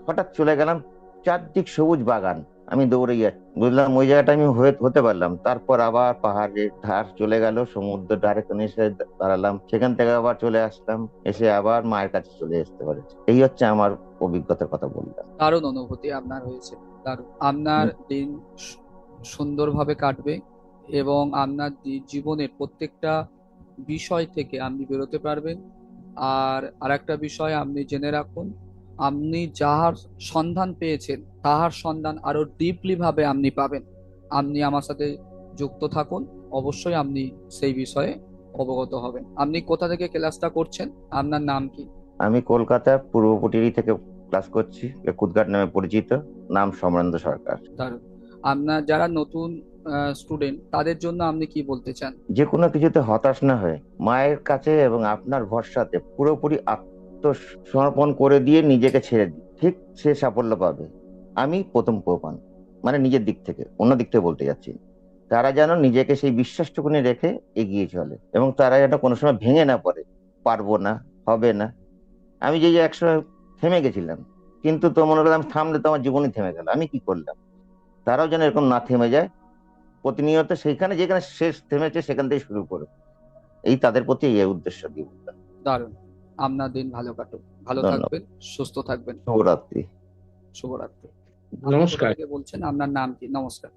হঠাৎ চলে গেলাম চারদিক সবুজ বাগান, আমি দৌড়ে যাচ্ছি, বুঝলাম ওই জায়গাটা আমি হতে পারলাম। তারপর আবার পাহাড়ের ধার চলে গেল, সমুদ্র ধারে কোনে এসে দাঁড়ালাম, সেখান থেকে আবার চলে আসলাম, এসে আবার মায়ের কাছে চলে আসতে পারেছি। এই হচ্ছে আমার অভিজ্ঞতার কথা বললাম। দারুণ অনুভূতি আপনার হয়েছে, দারুণ। আপনার দিন সুন্দরভাবে কাটবে এবং আপনার জীবনের প্রত্যেকটা বিষয় থেকে আপনি বেরোতে পারবেন। আর আরেকটা বিষয় আপনি জেনে রাখুন, আপনি যাহার সন্ধান পেয়েছেন তাহার সন্ধান আরো ডিপলি ভাবে আপনি পাবেন। আপনি আমার সাথে যুক্ত থাকুন, অবশ্যই আপনি সেই বিষয়ে অবগত হবেন। আপনি কোথা থেকে ক্লাসটা করছেন, আপনার নাম কি? আমি কলকাতা পূর্ব পটিয়ারি থেকে ক্লাস করছি, কুদঘাট নামে পরিচিত, নাম সমরেন্দ্র সরকার। দারুণ। আপনার যারা নতুন স্টুডেন্ট তাদের জন্য আপনি কি বলতে চান? যে কোনো কিছুতে হতাশ না হয়ে মায়ের কাছে এবং আপনার ভরসাতে পুরোপুরি আত্মসমর্পণ করে দিয়ে নিজেকে ছেড়ে দিই, ঠিক সে সাফল্য পাবে। আমি প্রথম প্রমাণ, মানে নিজের দিক থেকে, অন্য দিক থেকে বলতে যাচ্ছি না। তারা যেন নিজেকে সেই বিশ্বাসটুকুনি রেখে এগিয়ে চলে এবং তারা যেন কোনো সময় ভেঙে না পড়ে, পারবো না, হবে না। আমি যে একসময় থেমে গেছিলাম, কিন্তু তো মনে করলাম থামলে তো আমার জীবনই থেমে গেল, আমি কি করলাম? তারাও যেন এরকম না থেমে যায়, প্রতিনিয়ত সেইখানে যেখানে শেষ থেমেছে সেখান থেকে শুরু করো, এই তাদের প্রতি এই উদ্দেশ্য দিয়ে বললাম। দারুণ। আপনার দিন ভালো কাটুক, ভালো ধন্যবাদ। থাকবেন, সুস্থ থাকবেন। শুভরাত্রি। শুভরাত্রি। আপনি কোথা নমস্কার, থেকে বলছেন, আপনার নাম কি? নমস্কার।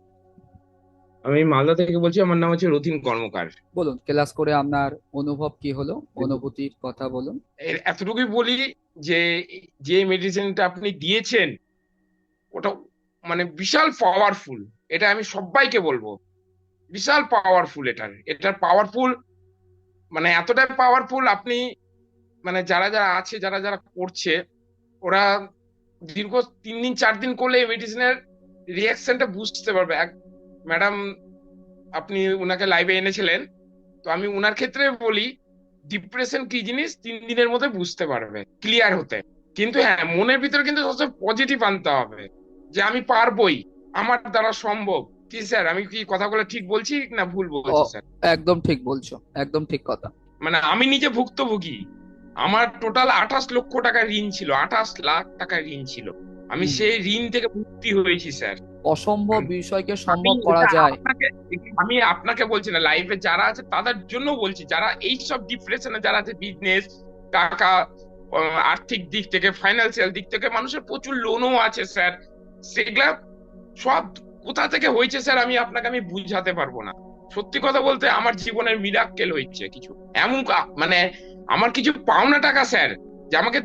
আমি মালদা থেকে বলছি। আমার নাম হচ্ছে রথীন কর্মকার। বলুন, ক্লাস করে আপনার অনুভব কি হলো, অনুভূতির কথা বলুন। এতটুকুই বলি যে যে মেডিসিনটা আপনি দিয়েছেন ওটা মানে বিশাল পাওয়ারফুল। এটা আমি সবাইকে বলবো, বিশাল পাওয়ারফুল। এটার পাওয়ারফুল, মানে এতটাই পাওয়ারফুল। আপনি মানে যারা যারা আছে, যারা যারা করছে, ওরা দীর্ঘ 3 দিন 4 দিন করলে এই মেডিসিনের রিয়াকশনটা বুঝতে পারবে। ম্যাডাম আপনি উনাকে লাইভে এনেছিলেন, তো আমি উনার ক্ষেত্রে বলি ডিপ্রেশন কি জিনিস 3 দিনের মধ্যে বুঝতে পারবে, ক্লিয়ার হতে। কিন্তু হ্যাঁ, মনের ভিতরে কিন্তু সবসময় পজিটিভ আনতে হবে যে আমি পারবোই, আমার দ্বারা সম্ভব। কি স্যার, আমি কি কথাগুলো ঠিক বলছি না ভুল বলছি স্যার? একদম ঠিক বলছো, একদম ঠিক কথা। মানে আমি নিজে ভুক্তভোগী। আমার টোটাল 28 লক্ষ টাকা ঋণ ছিল, 28 লাখ টাকা ঋণ ছিল। আমি সেই ঋণ থেকে মুক্তি হয়েছি স্যার। অসম্ভব বিষয়কে সম্ভব করা যায়। আমি আপনাকে বলছি না, লাইফে যারা আছে তাদের জন্য বলছি, যারা এই সব ডিপ্রেশনে যারা আছে, বিজনেস, টাকা, আর্থিক দিক থেকে, ফাইন্যান্সিয়াল দিক থেকে মানুষের প্রচুর লোনও আছে স্যার। সেগুলা সব কোথা থেকে হয়েছে স্যার আমি বুঝাতে পারবো না। সত্যি কথা বলতে আমার জীবনের মিরাক্কেল হয়েছে কিছু, এমন মানে আমার কিছু পাওনা টাকা স্যার যে আমাকে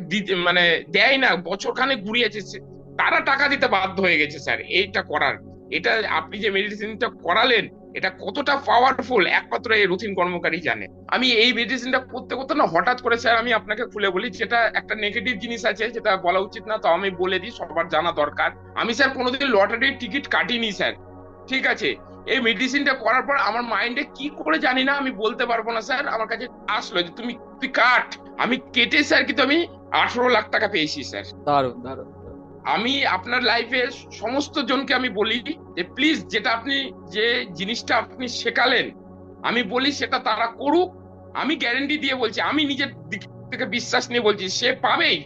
মানে দেয় না, বছর খানেক ঘুরিয়েছে, তারা টাকা দিতে বাধ্য হয়ে গেছে স্যার এইটা করার। এটা আপনি যে মেডিসিনটা করালেন, এটা কতটা পাওয়ারফুল একমাত্র এই রথীন কর্মকারী জানে। আমি এই মেডিসিনটা করতে করতে না হঠাৎ করে স্যার, আমি আপনাকে খুলে বলি, যেটা একটা নেগেটিভ জিনিস আছে যেটা বলা উচিত না, তো আমি বলে দিই, সবার জানা দরকার। আমি স্যার কোনোদিন লটারির টিকিট কাটিনি স্যার, ঠিক আছে? এই মেডিসিনটা করার পর আমার মাইন্ডে কি করে জানি না, আমি বলতে পারবো না স্যার, আমার কাছে আসলো যে তুই কাট। আমি কেটে স্যার, কিন্তু আমি 18 লাখ টাকা পেয়েছি স্যার। দারুণ দারুণ। আমি আপনার লাইফে সমস্ত জনকে আমি বলি যে প্লিজ, যেটা আপনি যে জিনিসটা আপনি শেখালেন, আমি বলি সেটা তারা করুক। আমি গ্যারেন্টি দিয়ে বলছি, আমি নিজের দিক থেকে বিশ্বাস নিয়ে বলছি, সে পাবেই।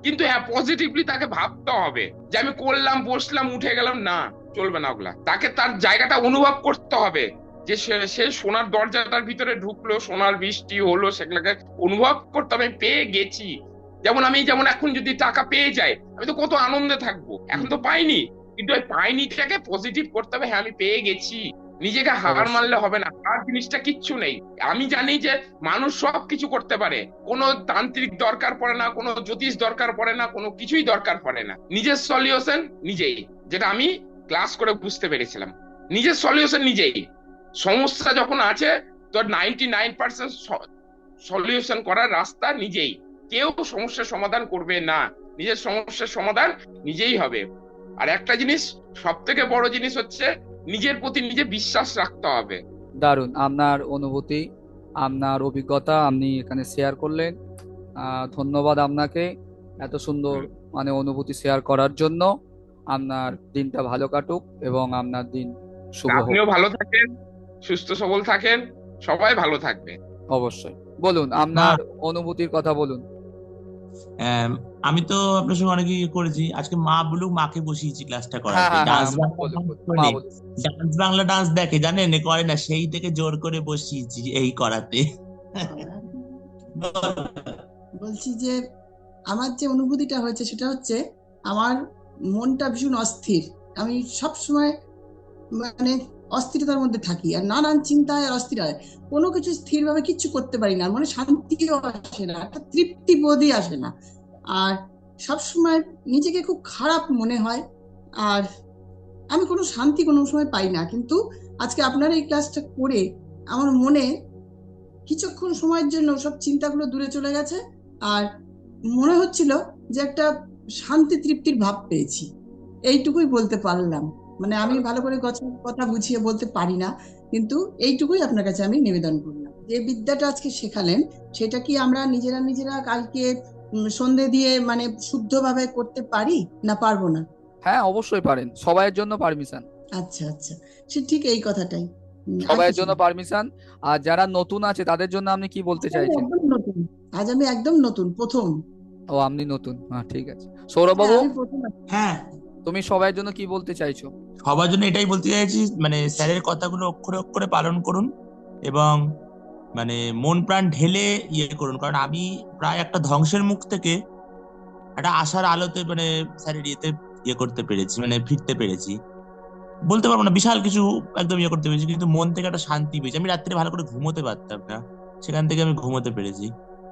কিন্তু হ্যাঁ, পজিটিভলি তাকে ভাবতে হবে যে আমি করলাম, বসলাম, উঠে গেলাম, না, চলবে না ওগুলা। তাকে তার জায়গাটা অনুভব করতে হবে যে সে সোনার দরজাটার ভিতরে ঢুকলো, সোনার বৃষ্টি হলো, সেগুলোকে অনুভব করতে হবে। আমি পেয়ে গেছি, যেমন এখন যদি টাকা পেয়ে যায়, আমি তো কত আনন্দে থাকবো। এখন তো পাইনি, কিন্তু ওই পাইনিটাকে পজিটিভ করতে হবে। হ্যাঁ, আমি পেয়ে গেছি। নিজেকে হার মানলে হবে না, হার জিনিসটা কিচ্ছু নেই। আমি জানি যে মানুষ সব কিছু করতে পারে, কোনো তান্ত্রিক দরকার পড়ে না, কোনো জ্যোতিষ দরকার পড়ে না, কোনো কিছুই দরকার পড়ে না। নিজের সলিউশন নিজেই, যেটা আমি ক্লাস করে বুঝতে পেরেছিলাম। নিজের সলিউশন নিজেই। সমস্যা যখন আছে, তোর 99% সলিউশন করার রাস্তা নিজেই। কেউ সমস্যার সমাধান করবে না, নিজের সমস্যার সমাধান নিজেই হবে। আর একটা জিনিস, সব থেকে বড় জিনিস হচ্ছে নিজের প্রতি নিজে বিশ্বাস রাখতে হবে। দারুণ। আপনার অনুভূতি, আপনার অভিজ্ঞতা আপনি এখানে শেয়ার করলেন। ধন্যবাদ আপনাকে এত সুন্দর মানে অনুভূতি শেয়ার করার জন্য। আপনার দিনটা ভালো কাটুক এবং আপনার দিন শুভ হোক। আপনিও ভালো থাকেন, সুস্থ সবল থাকেন, সবাই ভালো থাকবে। অবশ্যই। বলুন আপনার অনুভূতির কথা বলুন। আমি তো আপনার সঙ্গে অনেক করেছি। আজকে মা বলুক মাকে বসিয়েছি ক্লাসটা হ্যাঁ করাতে। হ্যাঁ হ্যাঁ, ডান্স বাংলা বলুন ডান্স বলুন, মা শোনে, বলুন। ডান্স বাংলা ডান্স দেখে, জানেন এ করে না, সেই থেকে জোর করে বসিয়েছি এই করাতে। বলছি যে আমার যে অনুভূতিটা হয়েছে সেটা হচ্ছে আমার মনটা ভীষণ অস্থির। আমি সব সময় মানে অস্থিরতার মধ্যে থাকি আর নানান চিন্তায় আর অস্থির হয়, কোনো কিছু স্থিরভাবে কিচ্ছু করতে পারি না, মানে শান্তিও আসে না, একটা তৃপ্তি বোধই আসে না, আর সবসময় নিজেকে খুব খারাপ মনে হয়, আর আমি কোনো শান্তি কোনো সময় পাই না। কিন্তু আজকে আপনার এই ক্লাসটা করে আমার মনে কিছুক্ষণ সময়ের জন্য সব চিন্তাগুলো দূরে চলে গেছে, আর মনে হচ্ছিল যে একটা শান্তি তৃপ্তির ভাব পেয়েছি। এইটুকুই বলতে পারলাম, মানে আমি ভালো করে কথা বুঝিয়ে বলতে পারি না, কিন্তু এইটুকুই আপনার কাছে আমি নিবেদন করলাম। যে বিদ্যাটা আজকে শেখালেন সেটা কি আমরা নিজেরা নিজেরা কালকে সন্ধে দিয়ে মানে শুদ্ধভাবে করতে পারি না পারবো না? হ্যাঁ, অবশ্যই পারেন, সবাইয়ের জন্য পারমিশন। আচ্ছা আচ্ছা, সে ঠিক এই কথাটাই। আর সবাইয়ের কিছু জন্য না। পারমিশন। আর যারা নতুন আছে তাদের জন্য আপনি কি বলতে আজ আমি চাইছেন? একদম নতুন, আজ আমি একদম নতুন, প্রথম। ও, আপনি নতুন, হ্যাঁ ঠিক আছে। সৌরভ হ্যাঁ বাবু, আমি প্রথম। হ্যাঁ, তুমি সবাইয়ের জন্য কি বলতে চাইছো? সবার জন্য এটাই বলতে চাইছি, মানে স্যারের কথাগুলো অক্ষরে অক্ষরে পালন করুন এবং মানে মন প্রাণ ঢেলে করুন। কারণ আমি প্রায় একটা ধ্বংসের মুখ থেকে একটা আশার আলোতে মানে স্যারের করতে পেরেছি, মানে ফিরতে পেরেছি। বলতে পারবো না বিশাল কিছু একদম করতে পেরেছি, কিন্তু মন থেকে একটা শান্তি পেয়েছি। আমি রাত্রে ভালো করে ঘুমোতে পারতাম না, সেখান থেকে আমি ঘুমোতে পেরেছি।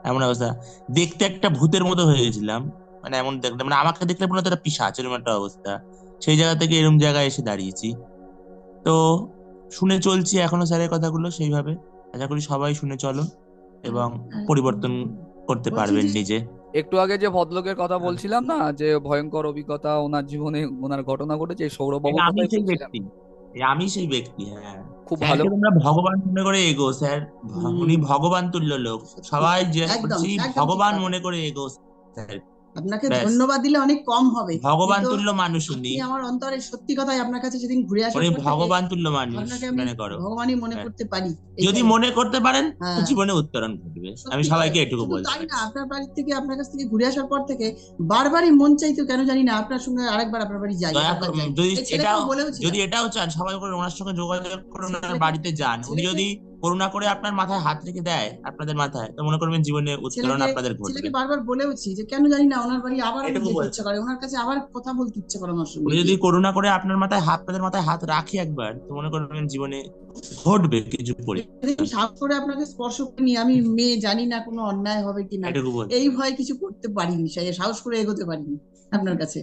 এমন অবস্থা, দেখতে একটা ভূতের মতো হয়ে গেছিলাম, মানে এমন দেখতে, মানে আমাকে দেখলে মনে হতো একটা পিশাচ, এরকম একটা অবস্থা। সেই জায়গা থেকে এরকম জায়গায় এসে দাঁড়িয়েছি। তো শুনে চলছি এখনো স্যারের কথাগুলো সেইভাবে। আশা করি সবাই শুনে চলো এবং পরিবর্তন করতে বলছি পারবেন যে নিজে। একটু আগে যে ভদ্রলোকের কথা বলছিলাম না, যে ভয়ঙ্কর অভিজ্ঞতা ওনার জীবনে, ওনার ঘটনা ঘটেছে, এই সৌরভ বাবুর আমি কথাই সেই বলছিলাম। ব্যক্তি, আমি সেই ব্যক্তি, হ্যাঁ। খুব ভালো। স্যারকে তোমরা ভগবান মনে করে এগো, স্যার উনি ভগবান তুল্য লোক। সবাই যে একদম বলছি একদম ঠিক ভগবান কথা। মনে করে এগো স্যার, আপনাকে ব্যাস। ধন্যবাদ দিলে অনেক কম হবে, ভগবান কিন্তু তুল্য মানুষ উনি, আপনি আমার অন্তরে সত্যি কথাই আপনার কাছে যেদিন ঘুরে আসার উনি পর থেকে ভগবান তুল্য মানুষ আপনাকে আমি মনে করো। ভগবানই মনে হ্যাঁ। করতে পারি, যদি এটাই। মনে করতে পারেন তো হ্যাঁ জীবনে উত্তরণ ঘটবে, আমি সত্যি তাই। সবাইকে এটুকু শুধু বলতে তাই পারি। না, আপনার বাড়ি থেকে আপনার কাছ থেকে ঘুরে আসার পর থেকে বারবারই মন চাইতো, কেন জানি না, আপনার সঙ্গে আরেকবার আপনার বাড়ি যাই, দয়া আরেকবার যাই। যদি এই ছেলেকেও বলেও যদি ছিলাম, এটাও চান সবাই করে ওনার সঙ্গে যোগাযোগ করে ওনার ছেলেকে বাড়িতে যান। উনি ছেলেকে যদি করুণা করে আপনার মাথায় হাত রেখে দেয়, আপনাদের মাথায়, তো মনে করবেন জীবনে উত্তরণ ছেলেকে আপনাদের ঘটবে। ছেলেকে বারবার বলেওছি যে কেন জানি না ওনার বাড়ি আবার আমার এটুকু যেতে বলতে, ইচ্ছে করে, ওনার কাছে আবার কথা বলতে ইচ্ছে করে আমার সঙ্গে উনি যদি গিয়ে। করুণা করে আপনাদের মাথায় হাত রাখি একবার, তো মনে করবেন জীবনে ঘটবে কিছু সেদিন সাহস করে আপনাকে স্পর্শ করিনি, আমি মেয়ে, জানি না কোনো অন্যায় হবে কিনা, এটুকু বলতে। এই ভয় কিছু করতে পারিনি, সেই সাহস করে এগোতে পারিনি আপনার কাছে,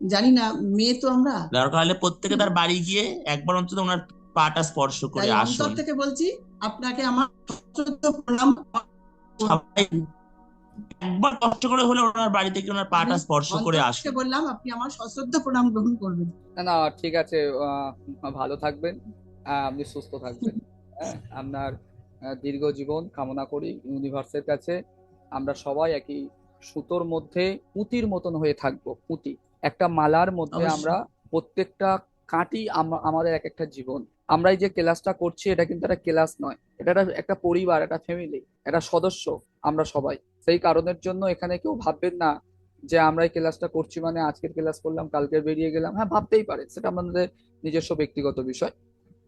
জানি না, মেয়ে তো আমরা। দরকার হলে প্রত্যেকে তার বাড়ি গিয়ে একবার অন্তত ওনার পাটা স্পর্শ করে তাই অন্তর আসুন। থেকে বলছি আপনাকে আমার সশ্রদ্ধ প্রণাম। সবাই একবার কষ্ট করে হলে ওনার বাড়ি থেকে ওনার আমি পাটা স্পর্শ করে অন্তর থেকে আসুন। বললাম, আপনি আমার সশ্রদ্ধ প্রণাম গ্রহণ করবেন। না না, ঠিক আছে, ভালো থাকবেন, আপনি সুস্থ থাকবেন। হ্যাঁ, আপনার দীর্ঘ জীবন কামনা করি ইউনিভার্সের কাছে। আমরা সবাই একই সুতোর মধ্যে পুঁতির মতন হয়ে থাকবো, পুঁতি একটা মালার মধ্যে অবশ্যই। আমরা প্রত্যেকটা কাটি আমাদের এক একটা জীবন। আমরা এই যে ক্লাসটা করছি এটা কিন্তু একটা ক্লাস নয়, এটা একটা পরিবার, একটা ফ্যামিলি, একটা সদস্য আমরা সবাই। সেই কারণের জন্য এখানে কেউ ভাববেন না যে আমরা এই ক্লাসটা করছি মানে আজকের ক্লাস করলাম কালকে বেরিয়ে গেলাম। হ্যাঁ, ভাবতেই পারে, সেটা আমাদের নিজস্ব ব্যক্তিগত বিষয়।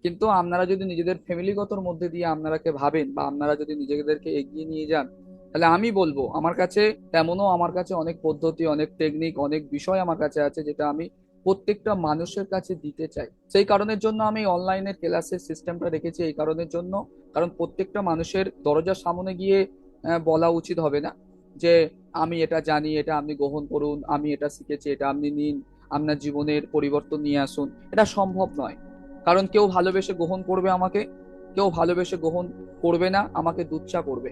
কিন্তু আপনারা যদি নিজেদের ফ্যামিলিগতর মধ্যে দিয়ে আপনারাকে ভাবেন বা আপনারা যদি নিজেদেরকে এগিয়ে নিয়ে যান, তাহলে আমি বলবো আমার কাছে তেমনও, আমার কাছে অনেক পদ্ধতি, অনেক টেকনিক, অনেক বিষয় আমার কাছে আছে যেটা আমি প্রত্যেকটা মানুষের কাছে দিতে চাই। সেই কারণের জন্য আমি অনলাইনের ক্লাসের সিস্টেমটা রেখেছি, এই কারণের জন্য, কারণ প্রত্যেকটা মানুষের দরজার সামনে গিয়ে বলা উচিত হবে না যে আমি এটা জানি, এটা আপনি গ্রহণ করুন, আমি এটা শিখেছি, এটা আপনি নিন, আপনার জীবনের পরিবর্তন নিয়ে আসুন। এটা সম্ভব নয়, কারণ কেউ ভালোবেসে গ্রহণ করবে আমাকে, কেউ ভালোবেসে গ্রহণ করবে না, আমাকে দুচ্ছা করবে।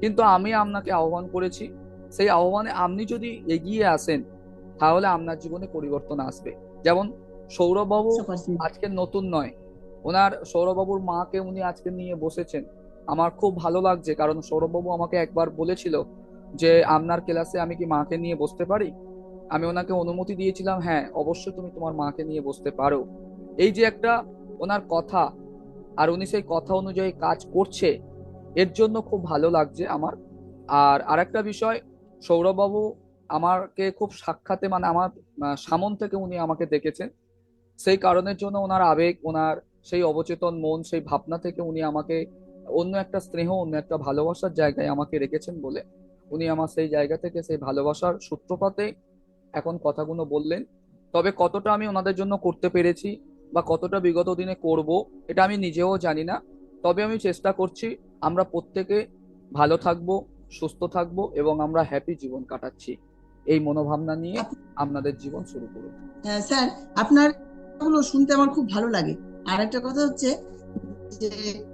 কিন্তু আমি আপনাকে আহ্বান করেছি, সেই আহ্বানে আপনি যদি এগিয়ে আসেন তাহলে আপনার জীবনে পরিবর্তন আসবে। যেমন সৌরভবাবু আজকে নতুন নয়, সৌরভবাবুর মাকে উনি আজকে নিয়ে বসেছেন। আমার খুব ভালো লাগছে, কারণ সৌরভবাবু আমাকে একবার বলেছিল যে আপনার ক্লাসে আমি কি মাকে নিয়ে বসতে পারি। আমি ওনাকে অনুমতি দিয়েছিলাম, হ্যাঁ অবশ্যই তুমি তোমার মাকে নিয়ে বসতে পারো। এই যে একটা ওনার কথা, আর উনি সেই কথা অনুযায়ী কাজ করছে, এর জন্য খুব ভালো লাগছে আমার। আর আরেকটা বিষয়, সৌরভবাবু আমাকে খুব সাক্ষাতে মানে আমার সামন থেকে উনি আমাকে দেখেছেন, সেই কারণের জন্য ওনার আবেগ, ওনার সেই অবচেতন মন, সেই ভাবনা থেকে উনি আমাকে অন্য একটা স্নেহ, অন্য একটা ভালোবাসার জায়গায় আমাকে রেখেছেন বলে উনি আমার সেই জায়গা থেকে সেই ভালোবাসার সূত্রপাতে এখন কথাগুলো বললেন। তবে কতটা আমি ওনাদের জন্য করতে পেরেছি বা কতটা বিগত দিনে করব এটা আমি নিজেও জানি না। তবে আমি চেষ্টা করছি আমরা প্রত্যেকে ভালো থাকবো, সুস্থ থাকবো এবং আমরা হ্যাপি জীবন কাটাচ্ছি, এই মনোভাবনা নিয়ে আপনাদের জীবন শুরু করুন। স্যার, আপনার কথাগুলো শুনতে আমার খুব ভালো লাগে। আর একটা কথা হচ্ছে যে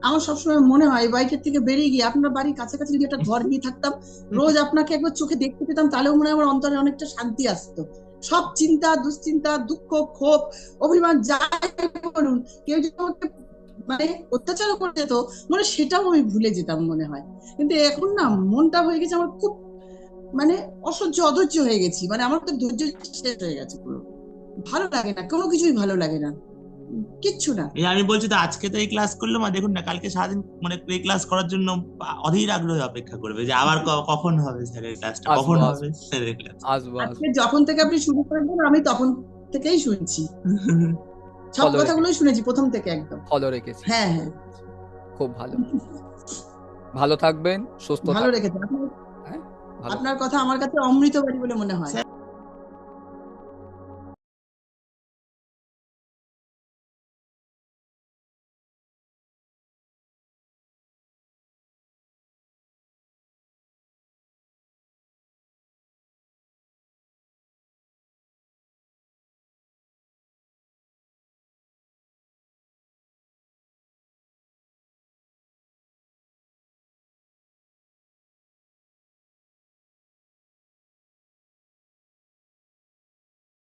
আমার সবসময় মনে হয় বাড়িটার থেকে বেরিয়ে গিয়ে আপনার বাড়ির কাছাকাছি যদি একটা ঘর নিয়ে থাকতাম, রোজ আপনাকে একবার চোখে দেখতে পেতাম, তাহলেও মনে হয় আমার অন্তরে অনেকটা শান্তি আসতো। সব চিন্তা, দুশ্চিন্তা, দুঃখ, ক্ষোভ, অভিমান যাই বলুন, কেউ যদি আমাকে মানে অত্যাচারও করে যেত, মানে সেটাও আমি ভুলে যেতাম মনে হয়। কিন্তু এখন না, মনটা হয়ে গেছে আমার খুব মানে অসহ্য অধৈর্য হয়ে গেছি, মানে আমার তো ধৈর্য শেষ হয়ে গেছে পুরো। ভালো লাগে না, কোনো কিছুই ভালো লাগে না, কিচ্ছু না। এই আমি বলছি তো, আজকে তো এই ক্লাস করলাম, আর দেখুন না কালকে সারাদিন মানে এই ক্লাস করার জন্য অধীর আগ্রহে অপেক্ষা করবে যে আবার কখন হবে স্যারের ক্লাসটা, কখন আসবো হবে স্যারের ক্লাস। আসবো আজকে যখন থেকে আপনি শুরু করবেন আমি তখন থেকেই শুনছি, সব ফলো কথাগুলোই শুনেছি প্রথম থেকে একদম। ফলো রেখেছি। হ্যাঁ হ্যাঁ, খুব ভালো। ভালো থাকবেন, সুস্থ ভালো থাকবেন। রেখেছেন। হ্যাঁ, ভালো আপনার কথা আমার কাছে অমৃতবাণী বলে মনে হয়।